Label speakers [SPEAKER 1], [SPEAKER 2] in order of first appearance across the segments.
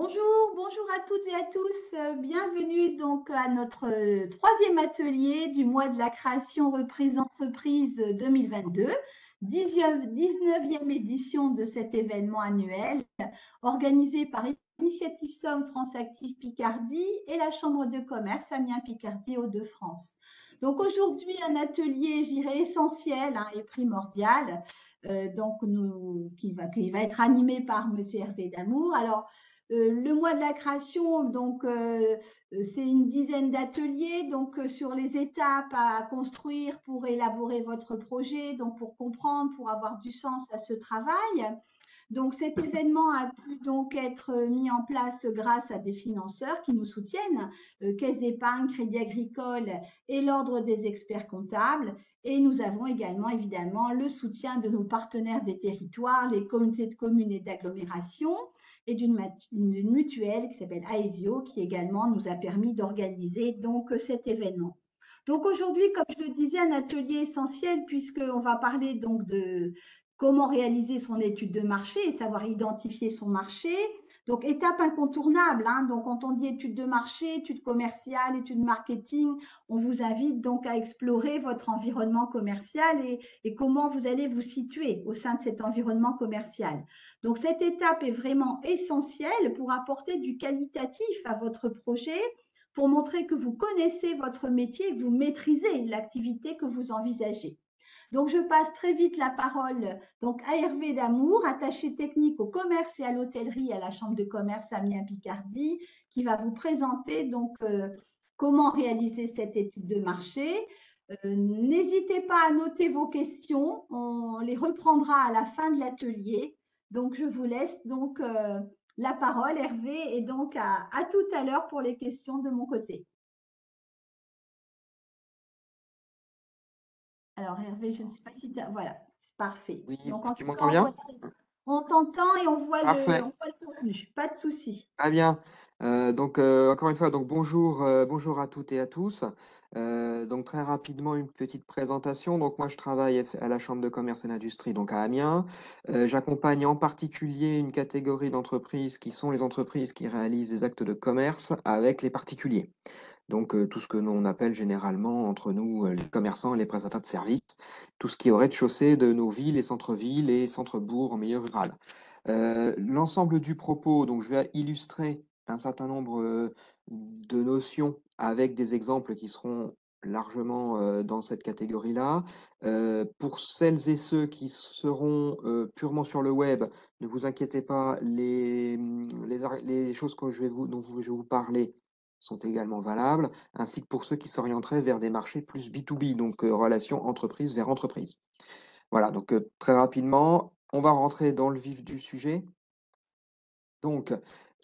[SPEAKER 1] Bonjour à toutes et à tous. Bienvenue donc à notre troisième atelier du mois de la création reprise entreprise 2022, 19e édition de cet événement annuel organisé par Initiative Somme France Active Picardie et la Chambre de commerce Amiens Picardie Hauts-de-France. Donc aujourd'hui, un atelier, je dirais, essentiel et primordial, qui va être animé par Monsieur Hervé Damour. Alors, le mois de la création, c'est une dizaine d'ateliers sur les étapes à construire pour élaborer votre projet, donc pour comprendre, pour avoir du sens à ce travail. Donc cet événement a pu donc être mis en place grâce à des financeurs qui nous soutiennent, Caisse d'épargne, Crédit Agricole et l'Ordre des experts comptables. Et nous avons également évidemment le soutien de nos partenaires des territoires, les communautés de communes et d'agglomération, et d'une mutuelle qui s'appelle Aesio, qui également nous a permis d'organiser donc cet événement. Donc aujourd'hui, comme je le disais, un atelier essentiel puisqu'on va parler donc de comment réaliser son étude de marché et savoir identifier son marché. Donc, étape incontournable. Donc, quand on dit étude de marché, étude commerciale, étude marketing, on vous invite donc à explorer votre environnement commercial et comment vous allez vous situer au sein de cet environnement commercial. Donc, cette étape est vraiment essentielle pour apporter du qualitatif à votre projet, pour montrer que vous connaissez votre métier et que vous maîtrisez l'activité que vous envisagez. Donc, je passe très vite la parole donc, à Hervé Damour, attaché technique au commerce et à l'hôtellerie à la Chambre de commerce Amiens-Picardie, qui va vous présenter comment réaliser cette étude de marché. N'hésitez pas à noter vos questions, on les reprendra à la fin de l'atelier. Donc, je vous laisse la parole, Hervé, et donc à tout à l'heure pour les questions de mon côté. Alors, Hervé, je ne sais pas si tu as... Voilà, c'est parfait.
[SPEAKER 2] Oui,
[SPEAKER 1] Donc, en
[SPEAKER 2] tu
[SPEAKER 1] tout cas,
[SPEAKER 2] m'entends bien?
[SPEAKER 1] on t'entend et
[SPEAKER 2] Parfait,
[SPEAKER 1] on voit le contenu. Pas de souci.
[SPEAKER 2] très bien. Encore une fois, donc bonjour, bonjour à toutes et à tous. Donc très rapidement, une petite présentation. Donc moi, je travaille à la Chambre de commerce et d'industrie, donc à Amiens. J'accompagne en particulier une catégorie d'entreprises qui sont les entreprises qui réalisent des actes de commerce avec les particuliers. Donc tout ce que l'on appelle généralement entre nous les commerçants et les prestataires de services, tout ce qui est au rez-de-chaussée de nos villes et centres-villes et centres-bourgs en milieu rural. L'ensemble du propos, donc je vais illustrer un certain nombre de notions avec des exemples qui seront largement dans cette catégorie-là. Pour celles et ceux qui seront purement sur le web, ne vous inquiétez pas, les choses que dont je vais vous parler sont également valables, ainsi que pour ceux qui s'orienteraient vers des marchés plus B2B, donc relations entreprise vers entreprise. Voilà, donc très rapidement, on va rentrer dans le vif du sujet. Donc,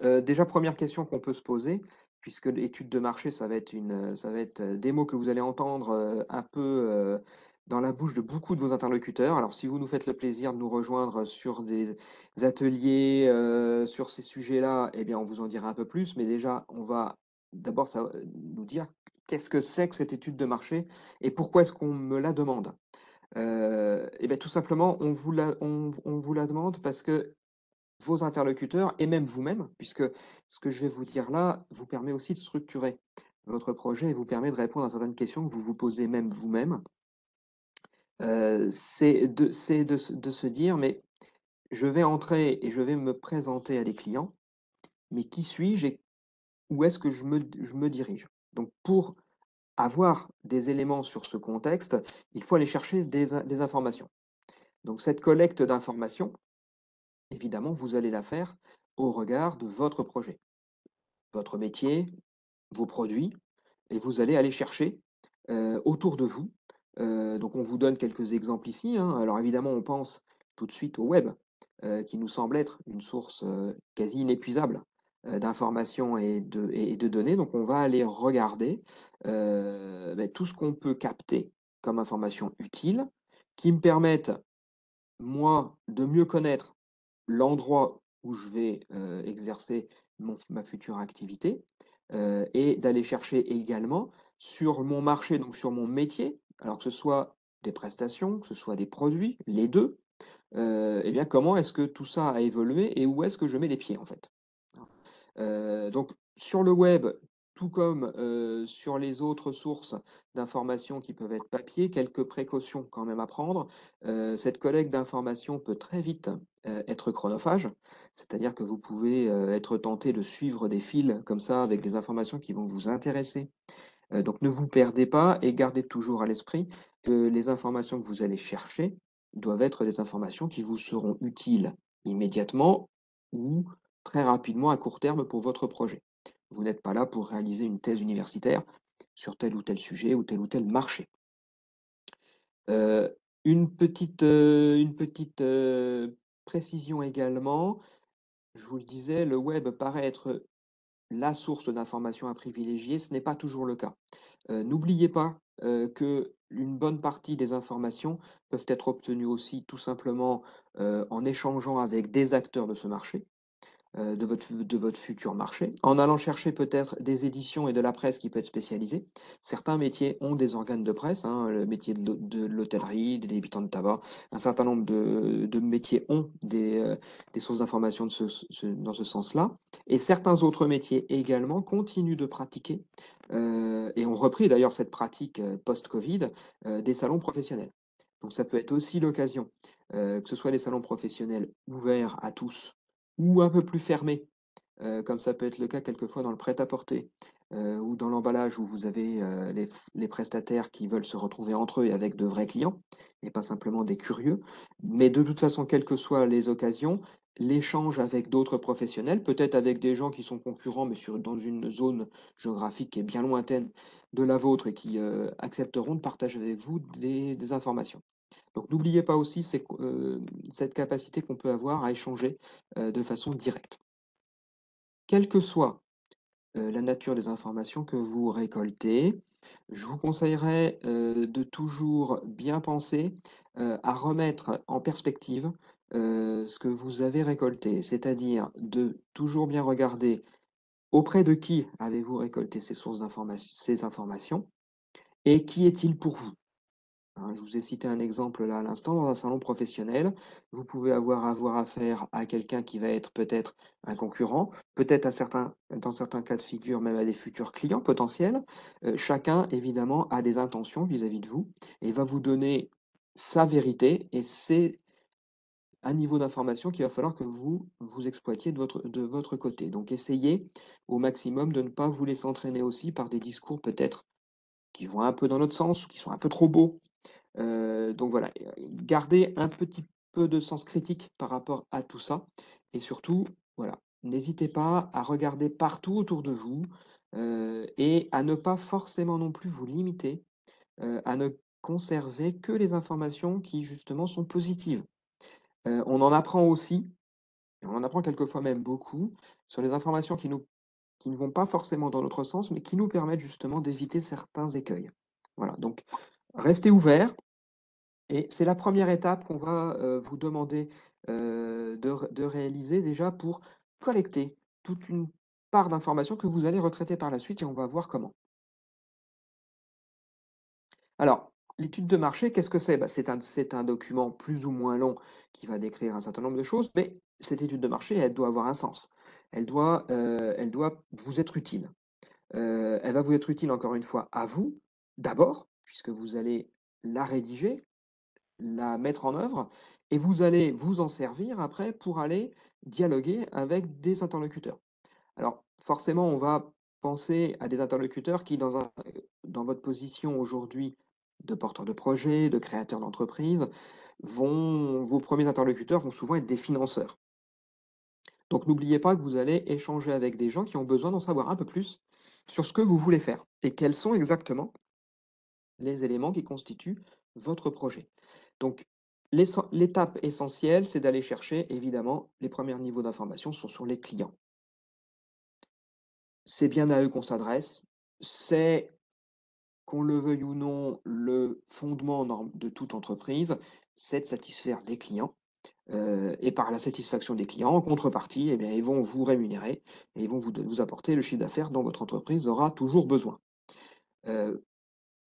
[SPEAKER 2] déjà, première question qu'on peut se poser, puisque l'étude de marché, ça va être des mots que vous allez entendre un peu dans la bouche de beaucoup de vos interlocuteurs. Alors, si vous nous faites le plaisir de nous rejoindre sur des ateliers sur ces sujets-là, eh bien, on vous en dira un peu plus. Mais déjà, on va d'abord nous dire qu'est-ce que c'est que cette étude de marché et pourquoi est-ce qu'on me la demande. Eh bien, tout simplement, on vous la demande parce que vos interlocuteurs et même vous-même, puisque ce que je vais vous dire là vous permet aussi de structurer votre projet et vous permet de répondre à certaines questions que vous vous posez même vous-même. De se dire, mais je vais entrer et je vais me présenter à des clients, mais qui suis-je et où est-ce que je me dirige? Donc pour avoir des éléments sur ce contexte, il faut aller chercher des informations. Donc cette collecte d'informations, évidemment, vous allez la faire au regard de votre projet, votre métier, vos produits, et vous allez aller chercher autour de vous. Donc on vous donne quelques exemples ici, hein. Alors évidemment, on pense tout de suite au web, qui nous semble être une source quasi inépuisable d'informations et de données. Donc on va aller regarder tout ce qu'on peut capter comme information utile, qui me permettent, moi, de mieux connaître l'endroit où je vais exercer ma future activité et d'aller chercher également sur mon marché, donc sur mon métier, alors que ce soit des prestations, que ce soit des produits, les deux, eh bien, comment est-ce que tout ça a évolué et où est-ce que je mets les pieds en fait. Donc sur le web, tout comme, sur les autres sources d'informations qui peuvent être papier, quelques précautions quand même à prendre. Cette collecte d'informations peut très vite, être chronophage, c'est-à-dire que vous pouvez, être tenté de suivre des fils comme ça avec des informations qui vont vous intéresser. Donc ne vous perdez pas et gardez toujours à l'esprit que les informations que vous allez chercher doivent être des informations qui vous seront utiles immédiatement ou très rapidement à court terme pour votre projet. Vous n'êtes pas là pour réaliser une thèse universitaire sur tel ou tel sujet ou tel marché. Heu, une petite précision également, je vous le disais, le web paraît être la source d'information à privilégier, ce n'est pas toujours le cas. N'oubliez pas, qu'une bonne partie des informations peuvent être obtenues aussi tout simplement, en échangeant avec des acteurs de ce marché, de votre futur marché, en allant chercher peut-être des éditions et de la presse qui peut être spécialisée. Certains métiers ont des organes de presse, hein, le métier de l'hôtellerie, des débitants de tabac, un certain nombre de métiers ont des sources d'information dans ce sens-là, et certains autres métiers également continuent de pratiquer, et ont repris d'ailleurs cette pratique, post-Covid, des salons professionnels. Donc ça peut être aussi l'occasion, que ce soit des salons professionnels ouverts à tous ou un peu plus fermés, comme ça peut être le cas quelquefois dans le prêt-à-porter, ou dans l'emballage où vous avez, les prestataires qui veulent se retrouver entre eux et avec de vrais clients et pas simplement des curieux. Mais de toute façon, quelles que soient les occasions, l'échange avec d'autres professionnels, peut-être avec des gens qui sont concurrents, mais dans une zone géographique qui est bien lointaine de la vôtre et qui, accepteront de partager avec vous des informations. Donc n'oubliez pas aussi cette capacité qu'on peut avoir à échanger, de façon directe. Quelle que soit, la nature des informations que vous récoltez, je vous conseillerais, de toujours bien penser, à remettre en perspective, ce que vous avez récolté. C'est-à-dire de toujours bien regarder auprès de qui avez-vous récolté ces informations et qui est-il pour vous? Hein, je vous ai cité un exemple là à l'instant, dans un salon professionnel, vous pouvez avoir affaire à quelqu'un qui va être peut-être un concurrent, peut-être dans certains cas de figure, même à des futurs clients potentiels. Chacun, évidemment, a des intentions vis-à-vis de vous et va vous donner sa vérité, et c'est un niveau d'information qu'il va falloir que vous exploitiez de votre côté. Donc essayez au maximum de ne pas vous laisser entraîner aussi par des discours peut-être qui vont un peu dans notre sens ou qui sont un peu trop beaux. Donc voilà, gardez un petit peu de sens critique par rapport à tout ça, et surtout, voilà, n'hésitez pas à regarder partout autour de vous, et à ne pas forcément non plus vous limiter, à ne conserver que les informations qui justement sont positives. On en apprend aussi, et on en apprend quelquefois même beaucoup, sur les informations qui ne vont pas forcément dans notre sens, mais qui nous permettent justement d'éviter certains écueils. Voilà, donc restez ouverts. Et c'est la première étape qu'on va, vous demander, de réaliser déjà pour collecter toute une part d'informations que vous allez retraiter par la suite, et on va voir comment. Alors, l'étude de marché, qu'est-ce que c'est? Bah, c'est un document plus ou moins long qui va décrire un certain nombre de choses, mais cette étude de marché, elle doit avoir un sens. Elle doit vous être utile. Elle va vous être utile encore une fois à vous, d'abord, puisque vous allez la rédiger, la mettre en œuvre, et vous allez vous en servir après pour aller dialoguer avec des interlocuteurs. Alors forcément, on va penser à des interlocuteurs qui dans votre position aujourd'hui de porteur de projet, de créateur d'entreprise, vos premiers interlocuteurs vont souvent être des financeurs. Donc n'oubliez pas que vous allez échanger avec des gens qui ont besoin d'en savoir un peu plus sur ce que vous voulez faire et quels sont exactement les éléments qui constituent votre projet. Donc, l'étape essentielle, c'est d'aller chercher, évidemment, les premiers niveaux d'information sont sur les clients. C'est bien à eux qu'on s'adresse. C'est, qu'on le veuille ou non, le fondement de toute entreprise, c'est de satisfaire des clients. Et par la satisfaction des clients, en contrepartie, eh bien, ils vont vous rémunérer et ils vont vous apporter le chiffre d'affaires dont votre entreprise aura toujours besoin. Euh,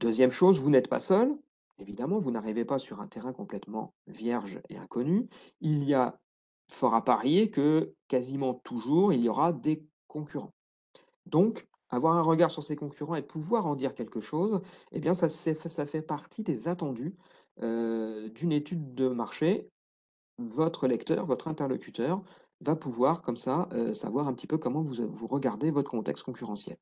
[SPEAKER 2] Deuxième chose, vous n'êtes pas seul. Évidemment, vous n'arrivez pas sur un terrain complètement vierge et inconnu. Il y a fort à parier que quasiment toujours, il y aura des concurrents. Donc, avoir un regard sur ses concurrents et pouvoir en dire quelque chose, eh bien, ça fait partie des attendus d'une étude de marché. Votre lecteur, votre interlocuteur va pouvoir comme ça savoir un petit peu comment vous regardez votre contexte concurrentiel.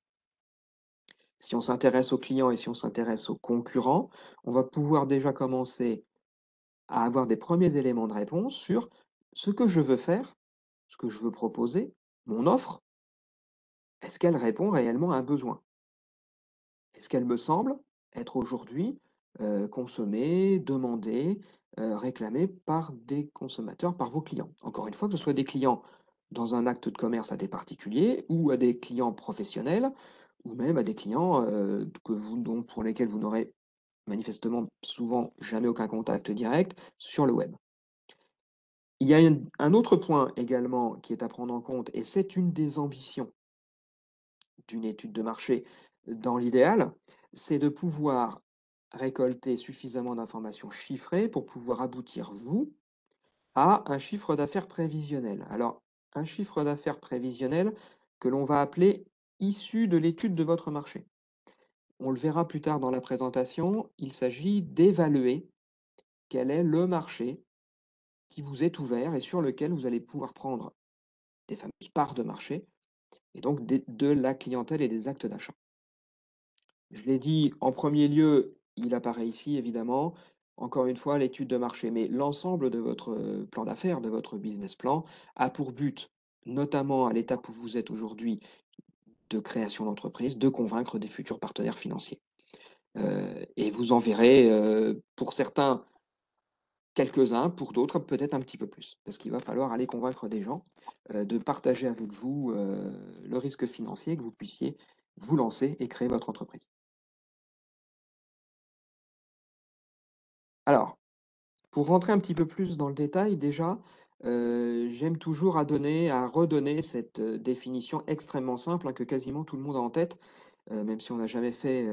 [SPEAKER 2] Si on s'intéresse aux clients et si on s'intéresse aux concurrents, on va pouvoir déjà commencer à avoir des premiers éléments de réponse sur ce que je veux faire, ce que je veux proposer, mon offre, est-ce qu'elle répond réellement à un besoin? Est-ce qu'elle me semble être aujourd'hui consommée, demandée, réclamée par des consommateurs, par vos clients? Encore une fois, que ce soit des clients dans un acte de commerce à des particuliers ou à des clients professionnels ou même à des clients pour lesquels vous n'aurez manifestement souvent jamais aucun contact direct sur le web. Il y a un autre point également qui est à prendre en compte et c'est une des ambitions d'une étude de marché dans l'idéal, c'est de pouvoir récolter suffisamment d'informations chiffrées pour pouvoir aboutir, vous, à un chiffre d'affaires prévisionnel. Alors, un chiffre d'affaires prévisionnel que l'on va appeler issu de l'étude de votre marché. On le verra plus tard dans la présentation, il s'agit d'évaluer quel est le marché qui vous est ouvert et sur lequel vous allez pouvoir prendre des fameuses parts de marché et donc de la clientèle et des actes d'achat. Je l'ai dit, en premier lieu, il apparaît ici évidemment, encore une fois, l'étude de marché, mais l'ensemble de votre plan d'affaires, de votre business plan, a pour but, notamment à l'étape où vous êtes aujourd'hui de création d'entreprise, de convaincre des futurs partenaires financiers. Et vous en verrez, pour certains, quelques-uns, pour d'autres, peut-être un petit peu plus, parce qu'il va falloir aller convaincre des gens, de partager avec vous, le risque financier, que vous puissiez vous lancer et créer votre entreprise. Alors, pour rentrer un petit peu plus dans le détail déjà, j'aime toujours à redonner cette, définition extrêmement simple, hein, que quasiment tout le monde a en tête, même si on n'a jamais fait,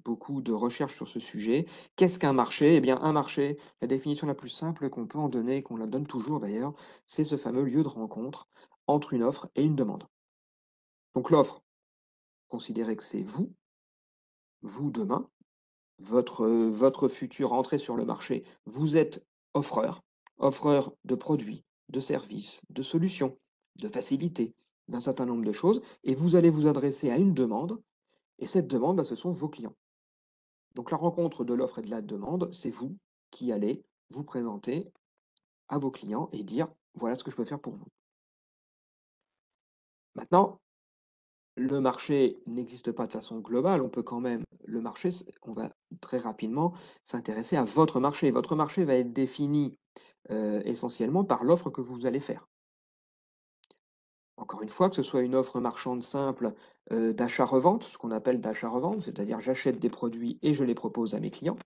[SPEAKER 2] beaucoup de recherches sur ce sujet. Qu'est-ce qu'un marché? Eh bien, un marché, la définition la plus simple qu'on peut en donner, qu'on la donne toujours d'ailleurs, c'est ce fameux lieu de rencontre entre une offre et une demande. Donc l'offre, considérez que c'est vous demain, votre future entrée sur le marché, vous êtes offreur, offreur de produits, de services, de solutions, de facilités, d'un certain nombre de choses et vous allez vous adresser à une demande et cette demande, bah, ce sont vos clients. Donc la rencontre de l'offre et de la demande, c'est vous qui allez vous présenter à vos clients et dire: «Voilà ce que je peux faire pour vous». Maintenant, le marché n'existe pas de façon globale, on peut quand même le marché, on va très rapidement s'intéresser à votre marché. Votre marché va être défini, essentiellement par l'offre que vous allez faire. Encore une fois, que ce soit une offre marchande simple, d'achat-revente, ce qu'on appelle d'achat-revente, c'est-à-dire j'achète des produits et je les propose à mes clients.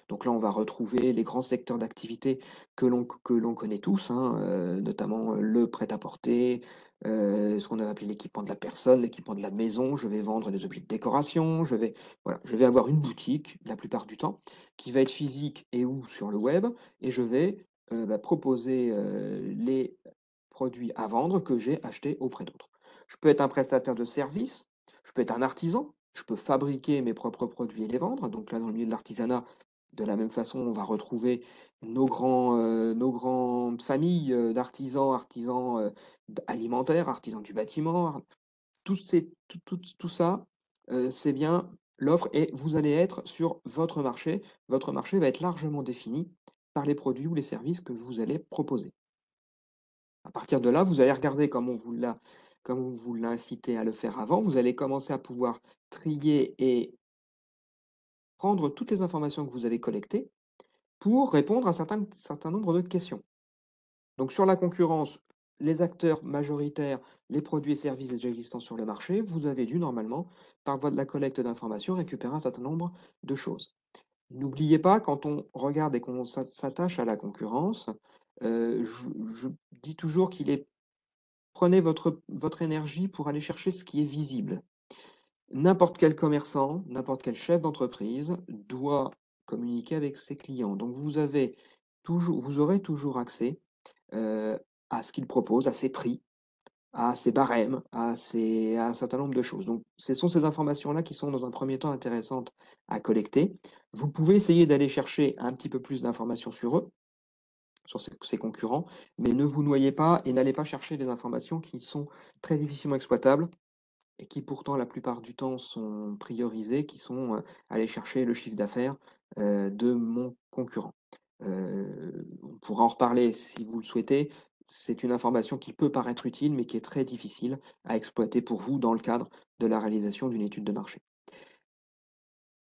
[SPEAKER 2] Donc là, on va retrouver les grands secteurs d'activité que l'on connaît tous, hein, notamment, le prêt-à-porter, ce qu'on a appelé l'équipement de la personne, l'équipement de la maison. Je vais vendre des objets de décoration, je vais avoir une boutique, la plupart du temps, qui va être physique et ou sur le web et je vais, proposer, les produits à vendre que j'ai achetés auprès d'autres. Je peux être un prestataire de service, je peux être un artisan, je peux fabriquer mes propres produits et les vendre. Donc là, dans le milieu de l'artisanat, de la même façon, on va retrouver nos grandes familles d'artisans, artisans alimentaires, artisans du bâtiment, tout ça, c'est bien l'offre et vous allez être sur votre marché. Votre marché va être largement défini par les produits ou les services que vous allez proposer. À partir de là, vous allez regarder comme on vous l'a incité à le faire avant. Vous allez commencer à pouvoir trier et prendre toutes les informations que vous avez collectées pour répondre à un certain nombre de questions. Donc sur la concurrence, les acteurs majoritaires, les produits et services déjà existants sur le marché, vous avez dû normalement, par voie de la collecte d'informations, récupérer un certain nombre de choses. N'oubliez pas, quand on regarde et qu'on s'attache à la concurrence, je dis toujours qu'il est prenez votre énergie pour aller chercher ce qui est visible. N'importe quel commerçant, n'importe quel chef d'entreprise doit communiquer avec ses clients. Donc vous aurez toujours accès, à ce qu'il propose, à ses prix, à ses barèmes, à un certain nombre de choses. Donc, ce sont ces informations-là qui sont dans un premier temps intéressantes à collecter. Vous pouvez essayer d'aller chercher un petit peu plus d'informations sur eux, sur ses concurrents, mais ne vous noyez pas et n'allez pas chercher des informations qui sont très difficilement exploitables et qui pourtant la plupart du temps sont priorisées, qui sont, aller chercher le chiffre d'affaires, de mon concurrent. On pourra en reparler si vous le souhaitez. C'est une information qui peut paraître utile, mais qui est très difficile à exploiter pour vous dans le cadre de la réalisation d'une étude de marché.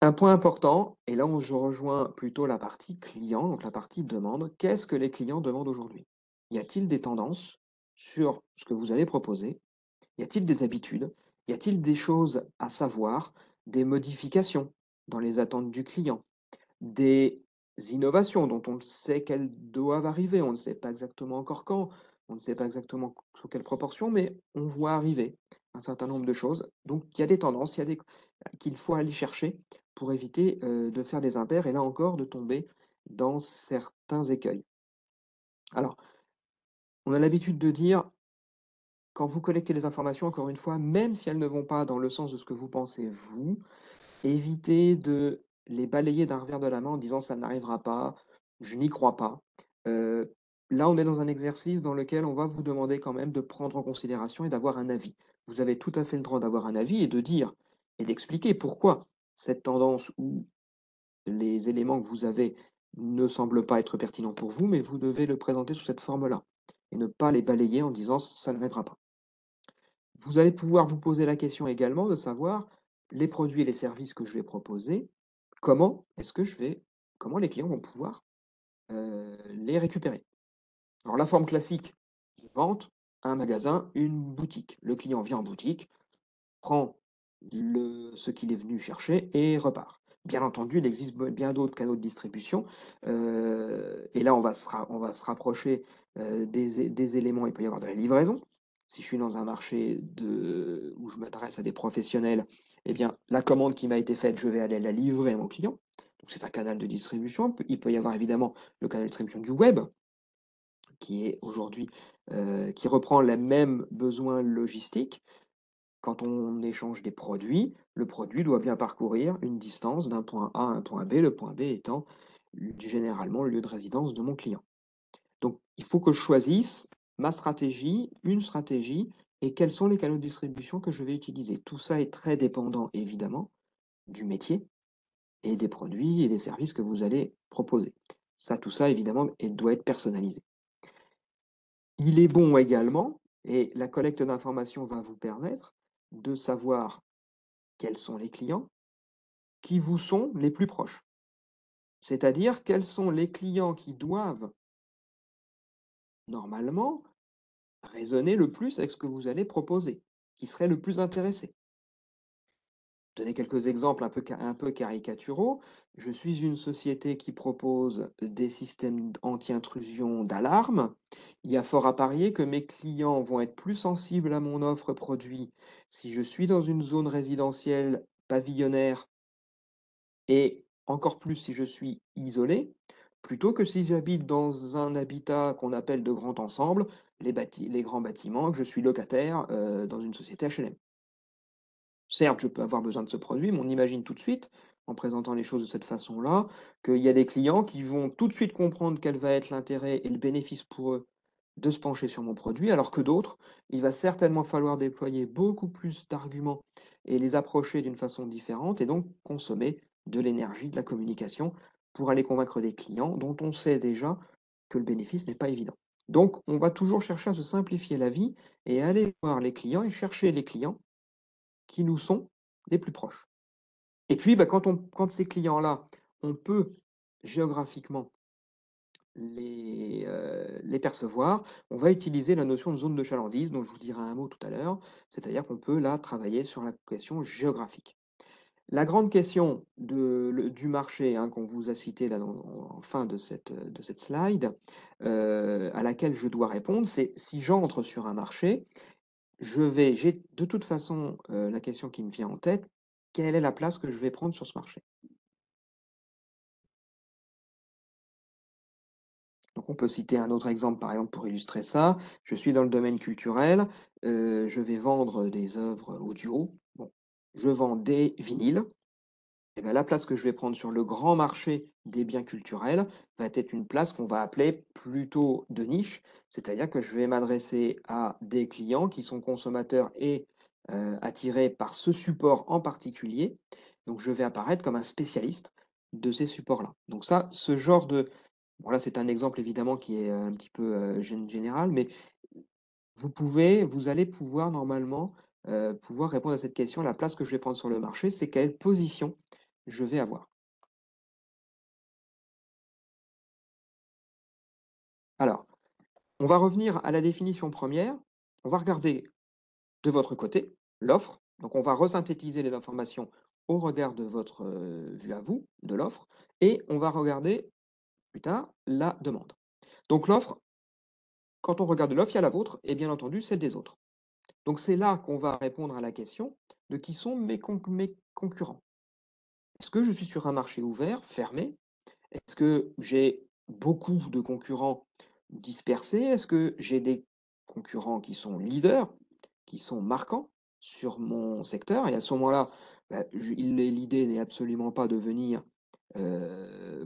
[SPEAKER 2] Un point important, et là où je rejoins plutôt la partie client, donc la partie demande. Qu'est-ce que les clients demandent aujourd'hui? Y a-t-il des tendances sur ce que vous allez proposer? Y a-t-il des habitudes? Y a-t-il des choses à savoir, des modifications dans les attentes du client, des innovations dont on sait qu'elles doivent arriver, on ne sait pas exactement encore quand, on ne sait pas exactement sous quelle proportion, mais on voit arriver un certain nombre de choses. Donc il y a des tendances, il y a des qu'il faut aller chercher pour éviter, de faire des impairs et là encore de tomber dans certains écueils. Alors, on a l'habitude de dire quand vous collectez les informations, encore une fois, même si elles ne vont pas dans le sens de ce que vous pensez vous, évitez de les balayer d'un revers de la main en disant: «Ça n'arrivera pas, je n'y crois pas». Heu, Là, on est dans un exercice dans lequel on va vous demander quand même de prendre en considération et d'avoir un avis. Vous avez tout à fait le droit d'avoir un avis et de dire et d'expliquer pourquoi cette tendance ou les éléments que vous avez ne semblent pas être pertinents pour vous, mais vous devez le présenter sous cette forme-là et ne pas les balayer en disant: «Ça n'arrivera pas». Vous allez pouvoir vous poser la question également de savoir les produits et les services que je vais proposer, comment est-ce que je vais comment les clients vont pouvoir, les récupérer? Alors la forme classique de vente, un magasin, une boutique. Le client vient en boutique, prend ce qu'il est venu chercher et repart. Bien entendu, il existe bien d'autres canaux de distribution, et là, on va se rapprocher, des éléments. Il peut y avoir de la livraison. Si je suis dans un marché où je m'adresse à des professionnels, eh bien, la commande qui m'a été faite, je vais aller la livrer à mon client. Donc c'est un canal de distribution. Il peut y avoir évidemment le canal de distribution du web, qui est aujourd'hui, qui reprend les mêmes besoins logistiques. Quand on échange des produits, le produit doit bien parcourir une distance d'un point A à un point B, le point B étant généralement le lieu de résidence de mon client. Donc, il faut que je choisisse ma stratégie, une stratégie, et quels sont les canaux de distribution que je vais utiliser. Tout ça est très dépendant, évidemment, du métier et des produits et des services que vous allez proposer. Ça, tout ça, évidemment, doit être personnalisé. Il est bon également, et la collecte d'informations va vous permettre de savoir quels sont les clients qui vous sont les plus proches. C'est-à-dire quels sont les clients qui doivent, normalement, résonner le plus avec ce que vous allez proposer, qui seraient le plus intéressés. Donner quelques exemples un peu caricaturaux. Je suis une société qui propose des systèmes anti-intrusion d'alarme. Il y a fort à parier que mes clients vont être plus sensibles à mon offre produit si je suis dans une zone résidentielle pavillonnaire et encore plus si je suis isolé, plutôt que si j'habite dans un habitat qu'on appelle de grand ensemble, les grands bâtiments, que je suis locataire dans une société HLM. Certes, je peux avoir besoin de ce produit, mais on imagine tout de suite, en présentant les choses de cette façon-là, qu'il y a des clients qui vont tout de suite comprendre quel va être l'intérêt et le bénéfice pour eux de se pencher sur mon produit, alors que d'autres, il va certainement falloir déployer beaucoup plus d'arguments et les approcher d'une façon différente et donc consommer de l'énergie, de la communication pour aller convaincre des clients dont on sait déjà que le bénéfice n'est pas évident. Donc, on va toujours chercher à se simplifier la vie et aller voir les clients et chercher les clients qui nous sont les plus proches. Et puis, bah, quand ces clients-là, on peut géographiquement les percevoir, on va utiliser la notion de zone de chalandise dont je vous dirai un mot tout à l'heure, c'est-à-dire qu'on peut là travailler sur la question géographique. La grande question du marché, hein, qu'on vous a cité là en fin de cette slide, à laquelle je dois répondre, c'est si j'entre sur un marché, j'ai de toute façon, la question qui me vient en tête: quelle est la place que je vais prendre sur ce marché? Donc on peut citer un autre exemple, par exemple, pour illustrer ça. Je suis dans le domaine culturel, je vais vendre des œuvres audio. Bon, je vends des vinyles. Et bien, la place que je vais prendre sur le grand marché des biens culturels va être une place qu'on va appeler plutôt de niche, c'est-à-dire que je vais m'adresser à des clients qui sont consommateurs et attirés par ce support en particulier. Donc, je vais apparaître comme un spécialiste de ces supports-là. Donc ça, ce genre de... Bon, là, c'est un exemple évidemment qui est un petit peu général, mais vous allez pouvoir normalement pouvoir répondre à cette question. La place que je vais prendre sur le marché, c'est quelle position je vais avoir. Alors, on va revenir à la définition première. On va regarder de votre côté l'offre. Donc, on va resynthétiser les informations au regard de votre vue à vous, de l'offre, et on va regarder plus tard la demande. Donc, l'offre, quand on regarde l'offre, il y a la vôtre et bien entendu celle des autres. Donc, c'est là qu'on va répondre à la question de qui sont mes concurrents. Est-ce que je suis sur un marché ouvert, fermé? Est-ce que j'ai beaucoup de concurrents dispersés? Est-ce que j'ai des concurrents qui sont leaders, qui sont marquants sur mon secteur? Et à ce moment-là, bah, l'idée n'est absolument pas de venir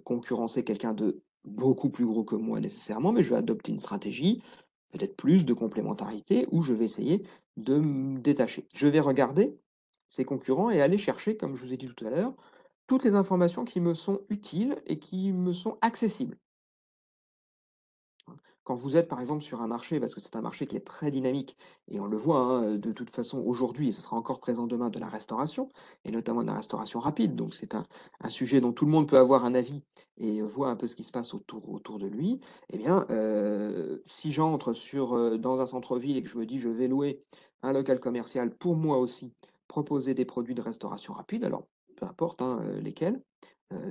[SPEAKER 2] concurrencer quelqu'un de beaucoup plus gros que moi nécessairement, mais je vais adopter une stratégie, peut-être plus de complémentarité, où je vais essayer de me détacher. Je vais regarder ces concurrents et aller chercher, comme je vous ai dit tout à l'heure, toutes les informations qui me sont utiles et qui me sont accessibles. Quand vous êtes par exemple sur un marché, parce que c'est un marché qui est très dynamique et on le voit hein, de toute façon aujourd'hui, et ce sera encore présent demain, de la restauration, et notamment de la restauration rapide. Donc c'est un sujet dont tout le monde peut avoir un avis et voit un peu ce qui se passe autour de lui. Eh bien, si j'entre dans un centre-ville et que je me dis je vais louer un local commercial pour moi aussi, proposer des produits de restauration rapide, alors peu importe hein, lesquels,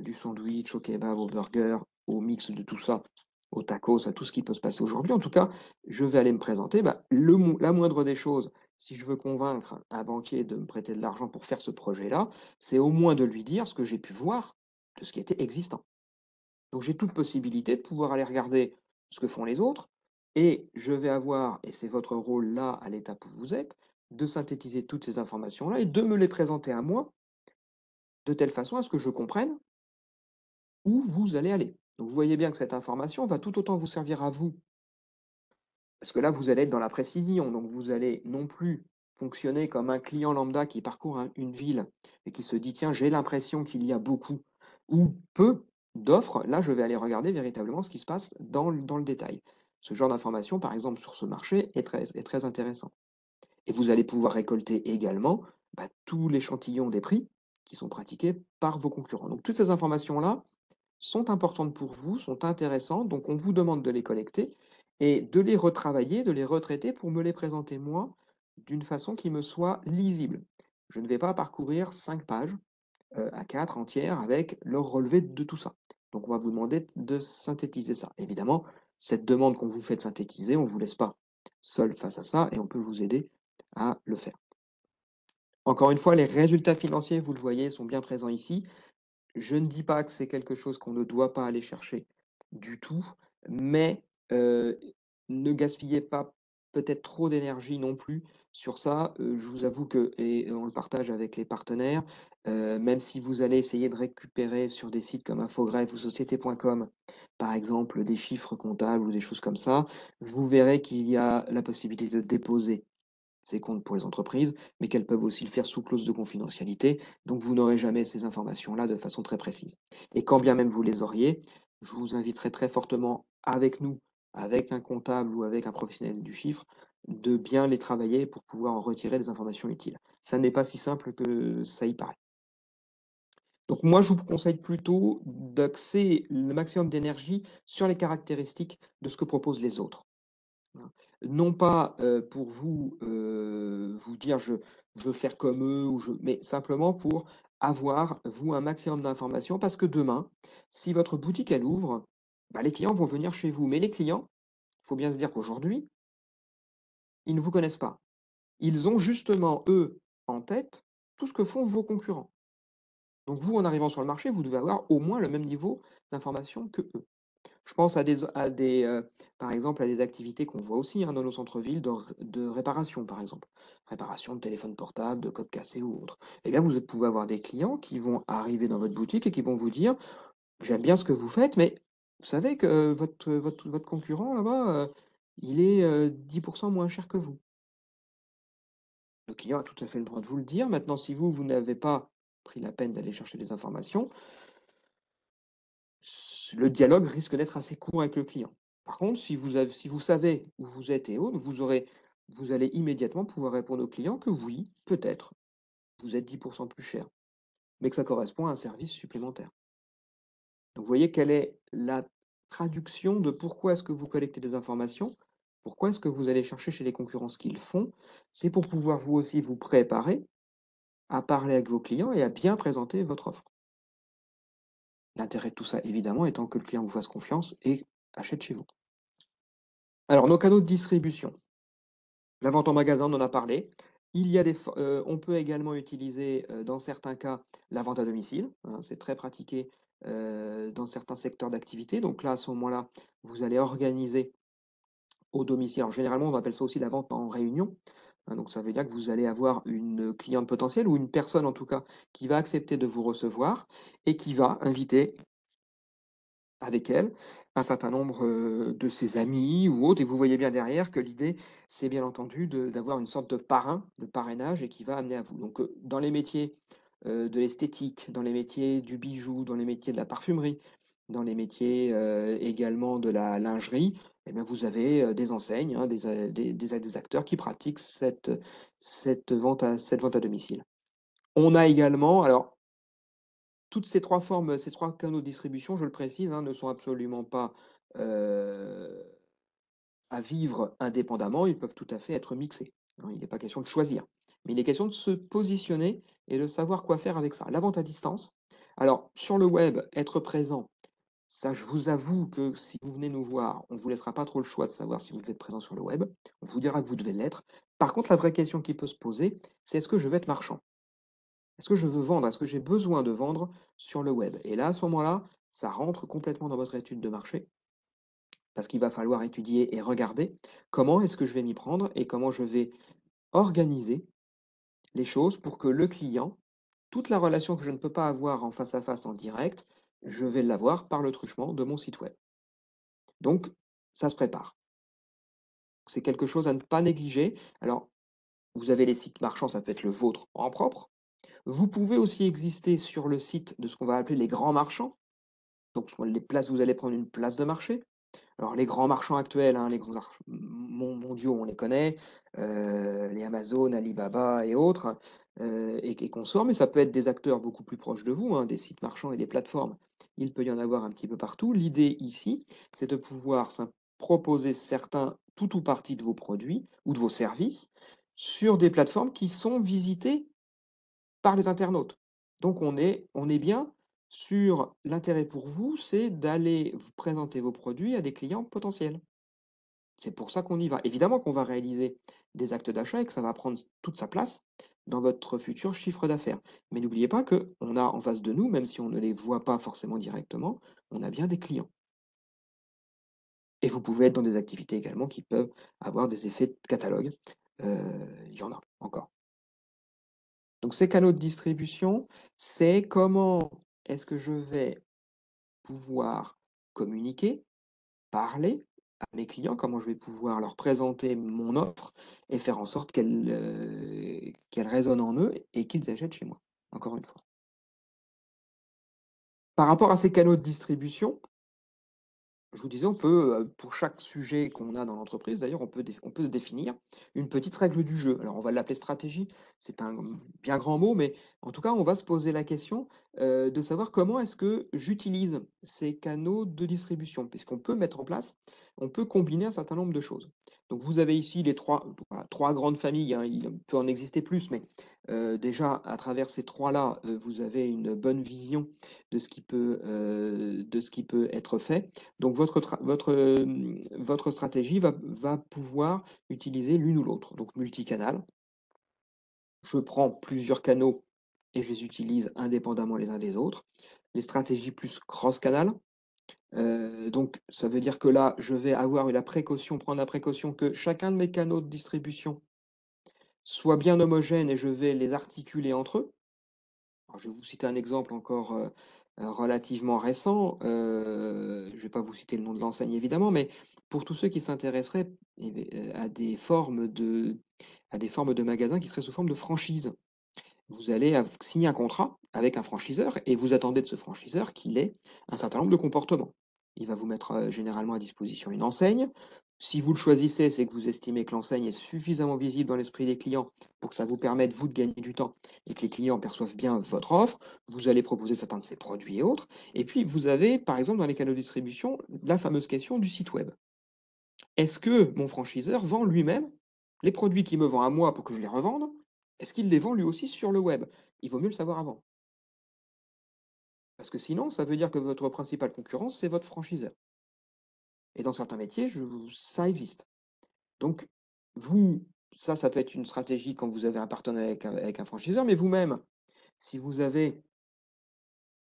[SPEAKER 2] du sandwich au kebab, au burger, au mix de tout ça, au tacos, à tout ce qui peut se passer aujourd'hui. En tout cas, je vais aller me présenter. Bah, la moindre des choses, si je veux convaincre un banquier de me prêter de l'argent pour faire ce projet-là, c'est au moins de lui dire ce que j'ai pu voir de ce qui était existant. Donc j'ai toute possibilité de pouvoir aller regarder ce que font les autres, et je vais avoir, et c'est votre rôle là, à l'étape où vous êtes, de synthétiser toutes ces informations-là et de me les présenter à moi de telle façon à ce que je comprenne où vous allez aller. Donc vous voyez bien que cette information va tout autant vous servir à vous. Parce que là, vous allez être dans la précision, donc vous allez non plus fonctionner comme un client lambda qui parcourt une ville et qui se dit, tiens, j'ai l'impression qu'il y a beaucoup ou peu d'offres. Là, je vais aller regarder véritablement ce qui se passe dans le détail. Ce genre d'information, par exemple, sur ce marché est très intéressant. Et vous allez pouvoir récolter également tout l'échantillon des prix qui sont pratiqués par vos concurrents. Donc toutes ces informations-là, sont importantes pour vous, sont intéressantes, donc on vous demande de les collecter et de les retravailler, de les retraiter pour me les présenter moi d'une façon qui me soit lisible. Je ne vais pas parcourir 5 pages à 4 entières avec le relevé de tout ça. Donc on va vous demander de synthétiser ça. Évidemment, cette demande qu'on vous fait de synthétiser, on ne vous laisse pas seul face à ça et on peut vous aider à le faire. Encore une fois, les résultats financiers, vous le voyez, sont bien présents ici. Je ne dis pas que c'est quelque chose qu'on ne doit pas aller chercher du tout, mais ne gaspillez pas peut-être trop d'énergie non plus sur ça. Je vous avoue que et on le partage avec les partenaires, même si vous allez essayer de récupérer sur des sites comme Infogreffe ou société.com, par exemple, des chiffres comptables ou des choses comme ça, vous verrez qu'il y a la possibilité de déposer ces comptes pour les entreprises, mais qu'elles peuvent aussi le faire sous clause de confidentialité. Donc, vous n'aurez jamais ces informations-là de façon très précise. Et quand bien même vous les auriez, je vous inviterai très fortement avec nous, avec un comptable ou avec un professionnel du chiffre, de bien les travailler pour pouvoir en retirer des informations utiles. Ça n'est pas si simple que ça y paraît. Donc moi, je vous conseille plutôt d'axer le maximum d'énergie sur les caractéristiques de ce que proposent les autres. Hein. Non pas, pour vous, vous dire: «Je veux faire comme eux» mais simplement pour avoir, vous, un maximum d'informations parce que demain, si votre boutique, elle ouvre, les clients vont venir chez vous. Mais les clients, il faut bien se dire qu'aujourd'hui, ils ne vous connaissent pas. Ils ont justement, eux, en tête, tout ce que font vos concurrents. Donc vous, en arrivant sur le marché, vous devez avoir au moins le même niveau d'information qu'eux. Je pense par exemple, à des activités qu'on voit aussi, hein, dans nos centres-villes de réparation, par exemple. Réparation de téléphone portable, de coques cassées ou autres. Eh bien, vous pouvez avoir des clients qui vont arriver dans votre boutique et qui vont vous dire: «J'aime bien ce que vous faites, mais vous savez que votre concurrent là-bas, il est, 10 moins cher que vous». Le client a tout à fait le droit de vous le dire. Maintenant, si vous n'avez pas pris la peine d'aller chercher des informations, le dialogue risque d'être assez court avec le client. Par contre, si vous savez où vous êtes et autres, vous allez immédiatement pouvoir répondre au client que oui, peut-être, vous êtes 10 plus cher, mais que ça correspond à un service supplémentaire. Donc, vous voyez quelle est la traduction de pourquoi est-ce que vous collectez des informations, pourquoi est-ce que vous allez chercher chez les concurrents ce qu'ils font. C'est pour pouvoir vous aussi vous préparer à parler avec vos clients et à bien présenter votre offre. L'intérêt de tout ça, évidemment, étant que le client vous fasse confiance et achète chez vous. Alors, nos canaux de distribution. La vente en magasin, on en a parlé. On peut également utiliser, dans certains cas, la vente à domicile, hein. C'est très pratiqué, dans certains secteurs d'activité. Donc là, à ce moment-là, vous allez organiser au domicile. Alors généralement, on appelle ça aussi la vente en réunion, hein. Donc ça veut dire que vous allez avoir une cliente potentielle ou une personne, en tout cas, qui va accepter de vous recevoir et qui va inviter avec elle, un certain nombre, de ses amis ou autres, et vous voyez bien derrière que l'idée, c'est bien entendu d'avoir une sorte de parrain, de parrainage et qui va amener à vous. Donc, dans les métiers, de l'esthétique, dans les métiers du bijou, dans les métiers de la parfumerie, dans les métiers, également de la lingerie, eh bien, vous avez, des enseignes, hein, des acteurs qui pratiquent cette vente à domicile. On a également alors toutes ces 3 formes, ces 3 canaux de distribution, je le précise, hein, ne sont absolument pas, heu, à vivre indépendamment. Ils peuvent tout à fait être mixés, hein. Il n'est pas question de choisir, mais il est question de se positionner et de savoir quoi faire avec ça. La vente à distance, alors sur le web, être présent, ça je vous avoue que si vous venez nous voir, on ne vous laissera pas trop le choix de savoir si vous devez être présent sur le web. On vous dira que vous devez l'être. Par contre, la vraie question qui peut se poser, c'est: «Est-ce que je vais être marchand?» Est-ce que je veux vendre? Est-ce que j'ai besoin de vendre sur le web? Et là, à ce moment-là, ça rentre complètement dans votre étude de marché, parce qu'il va falloir étudier et regarder comment est-ce que je vais m'y prendre et comment je vais organiser les choses pour que le client, toute la relation que je ne peux pas avoir en face à face, en direct, je vais l'avoir par le truchement de mon site web. Donc, ça se prépare. C'est quelque chose à ne pas négliger. Alors, vous avez les sites marchands, ça peut être le vôtre en propre. Vous pouvez aussi exister sur le site de ce qu'on va appeler les grands marchands. Donc sur les places, vous allez prendre une place de marché. Alors les grands marchands actuels, hein, les grands mondiaux, on les connaît, les Amazon, Alibaba et autres, et consorts, mais ça peut être des acteurs beaucoup plus proches de vous, hein, des sites marchands et des plateformes. Il peut y en avoir un petit peu partout. L'idée ici, c'est de pouvoir proposer certains, tout ou partie de vos produits ou de vos services sur des plateformes qui sont visitées par les internautes. Donc on est bien sur l'intérêt pour vous, c'est d'aller vous présenter vos produits à des clients potentiels. C'est pour ça qu'on y va. Évidemment qu'on va réaliser des actes d'achat et que ça va prendre toute sa place dans votre futur chiffre d'affaires. Mais n'oubliez pas qu'on a en face de nous, même si on ne les voit pas forcément directement, on a bien des clients. Et vous pouvez être dans des activités également qui peuvent avoir des effets de catalogue. Il y en a encore. Donc ces canaux de distribution, c'est comment est-ce que je vais pouvoir communiquer, parler à mes clients, comment je vais pouvoir leur présenter mon offre et faire en sorte qu'elle résonne en eux et qu'ils achètent chez moi, encore une fois. Par rapport à ces canaux de distribution, je vous disais, on peut, pour chaque sujet qu'on a dans l'entreprise d'ailleurs, on peut se définir une petite règle du jeu. Alors on va l'appeler stratégie, c'est un bien grand mot, mais en tout cas, on va se poser la question, de savoir comment est-ce que j'utilise ces canaux de distribution? Puisqu'on peut mettre en place, on peut combiner un certain nombre de choses. Donc vous avez ici les 3, voilà, 3 grandes familles, hein, il peut en exister plus, mais, déjà à travers ces 3 là, vous avez une bonne vision de ce qui peut être fait. Donc votre stratégie va pouvoir utiliser l'une ou l'autre. Donc multicanal, je prends plusieurs canaux et je les utilise indépendamment les uns des autres. Les stratégies plus cross-canal, Donc ça veut dire que là, je vais avoir la précaution prendre la précaution que chacun de mes canaux de distribution soit bien homogène et je vais les articuler entre eux. Alors je vais vous citer un exemple encore, relativement récent, je ne vais pas vous citer le nom de l'enseigne évidemment, mais pour tous ceux qui s'intéresseraient à des formes de magasins qui seraient sous forme de franchise. Vous allez signer un contrat avec un franchiseur et vous attendez de ce franchiseur qu'il ait un certain nombre de comportements. Il va vous mettre généralement à disposition une enseigne. Si vous le choisissez, c'est que vous estimez que l'enseigne est suffisamment visible dans l'esprit des clients pour que ça vous permette, vous, de gagner du temps et que les clients perçoivent bien votre offre. Vous allez proposer certains de ces produits et autres. Et puis, vous avez, par exemple, dans les canaux de distribution, la fameuse question du site web. Est-ce que mon franchiseur vend lui-même les produits qu'il me vend à moi pour que je les revende? Est-ce qu'il les vend lui aussi sur le web? Il vaut mieux le savoir avant. Parce que sinon, ça veut dire que votre principale concurrence, c'est votre franchiseur. Et dans certains métiers, ça existe. Donc, vous, ça peut être une stratégie quand vous avez un partenariat avec un franchiseur, mais vous-même, si vous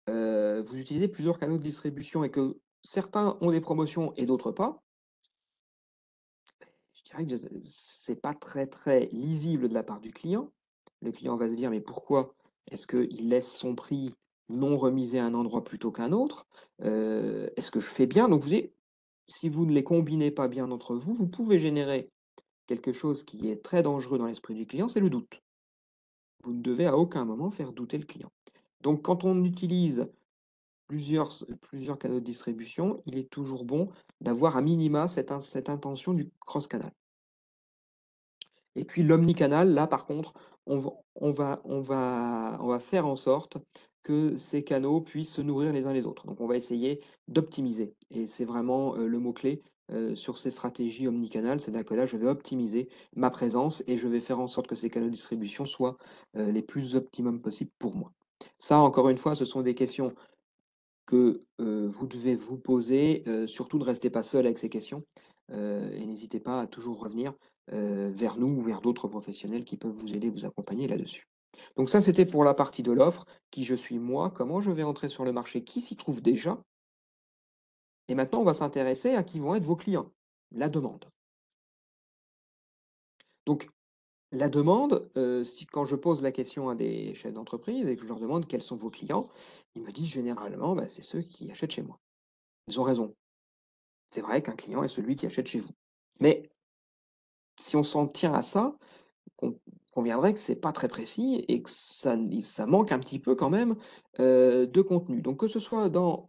[SPEAKER 2] utilisez plusieurs canaux de distribution et que certains ont des promotions et d'autres pas, je dirais que c'est pas très, très lisible de la part du client. Le client va se dire: «Mais pourquoi est-ce qu'il laisse son prix non remisé à un endroit plutôt qu'un autre? Est-ce que je fais bien?» Donc vous voyez, si vous ne les combinez pas bien entre vous, vous pouvez générer quelque chose qui est très dangereux dans l'esprit du client, c'est le doute. Vous ne devez à aucun moment faire douter le client. Donc quand on utilise plusieurs canaux de distribution, il est toujours bon d'avoir à minima cette intention du cross-canal. Et puis l'omnicanal, là par contre, on va faire en sorte que ces canaux puissent se nourrir les uns les autres. Donc on va essayer d'optimiser et c'est vraiment, le mot-clé, sur ces stratégies omnicanales. C'est-à-dire que là, je vais optimiser ma présence et je vais faire en sorte que ces canaux de distribution soient, les plus optimum possibles pour moi. Ça, encore une fois, ce sont des questions que, vous devez vous poser, surtout ne restez pas seul avec ces questions, et n'hésitez pas à toujours revenir, vers nous ou vers d'autres professionnels qui peuvent vous aider, vous accompagner là-dessus. Donc ça, c'était pour la partie de l'offre, qui je suis moi, comment je vais entrer sur le marché, qui s'y trouve déjà et maintenant on va s'intéresser à qui vont être vos clients, la demande. Donc la demande, si quand je pose la question à des chefs d'entreprise et que je leur demande: «Quels sont vos clients?» Ils me disent généralement: «Bah, c'est ceux qui achètent chez moi». Ils ont raison. C'est vrai qu'un client est celui qui achète chez vous. Mais si on s'en tient à ça, on conviendrait que c'est pas très précis et que ça manque un petit peu quand même, de contenu. Donc que ce soit dans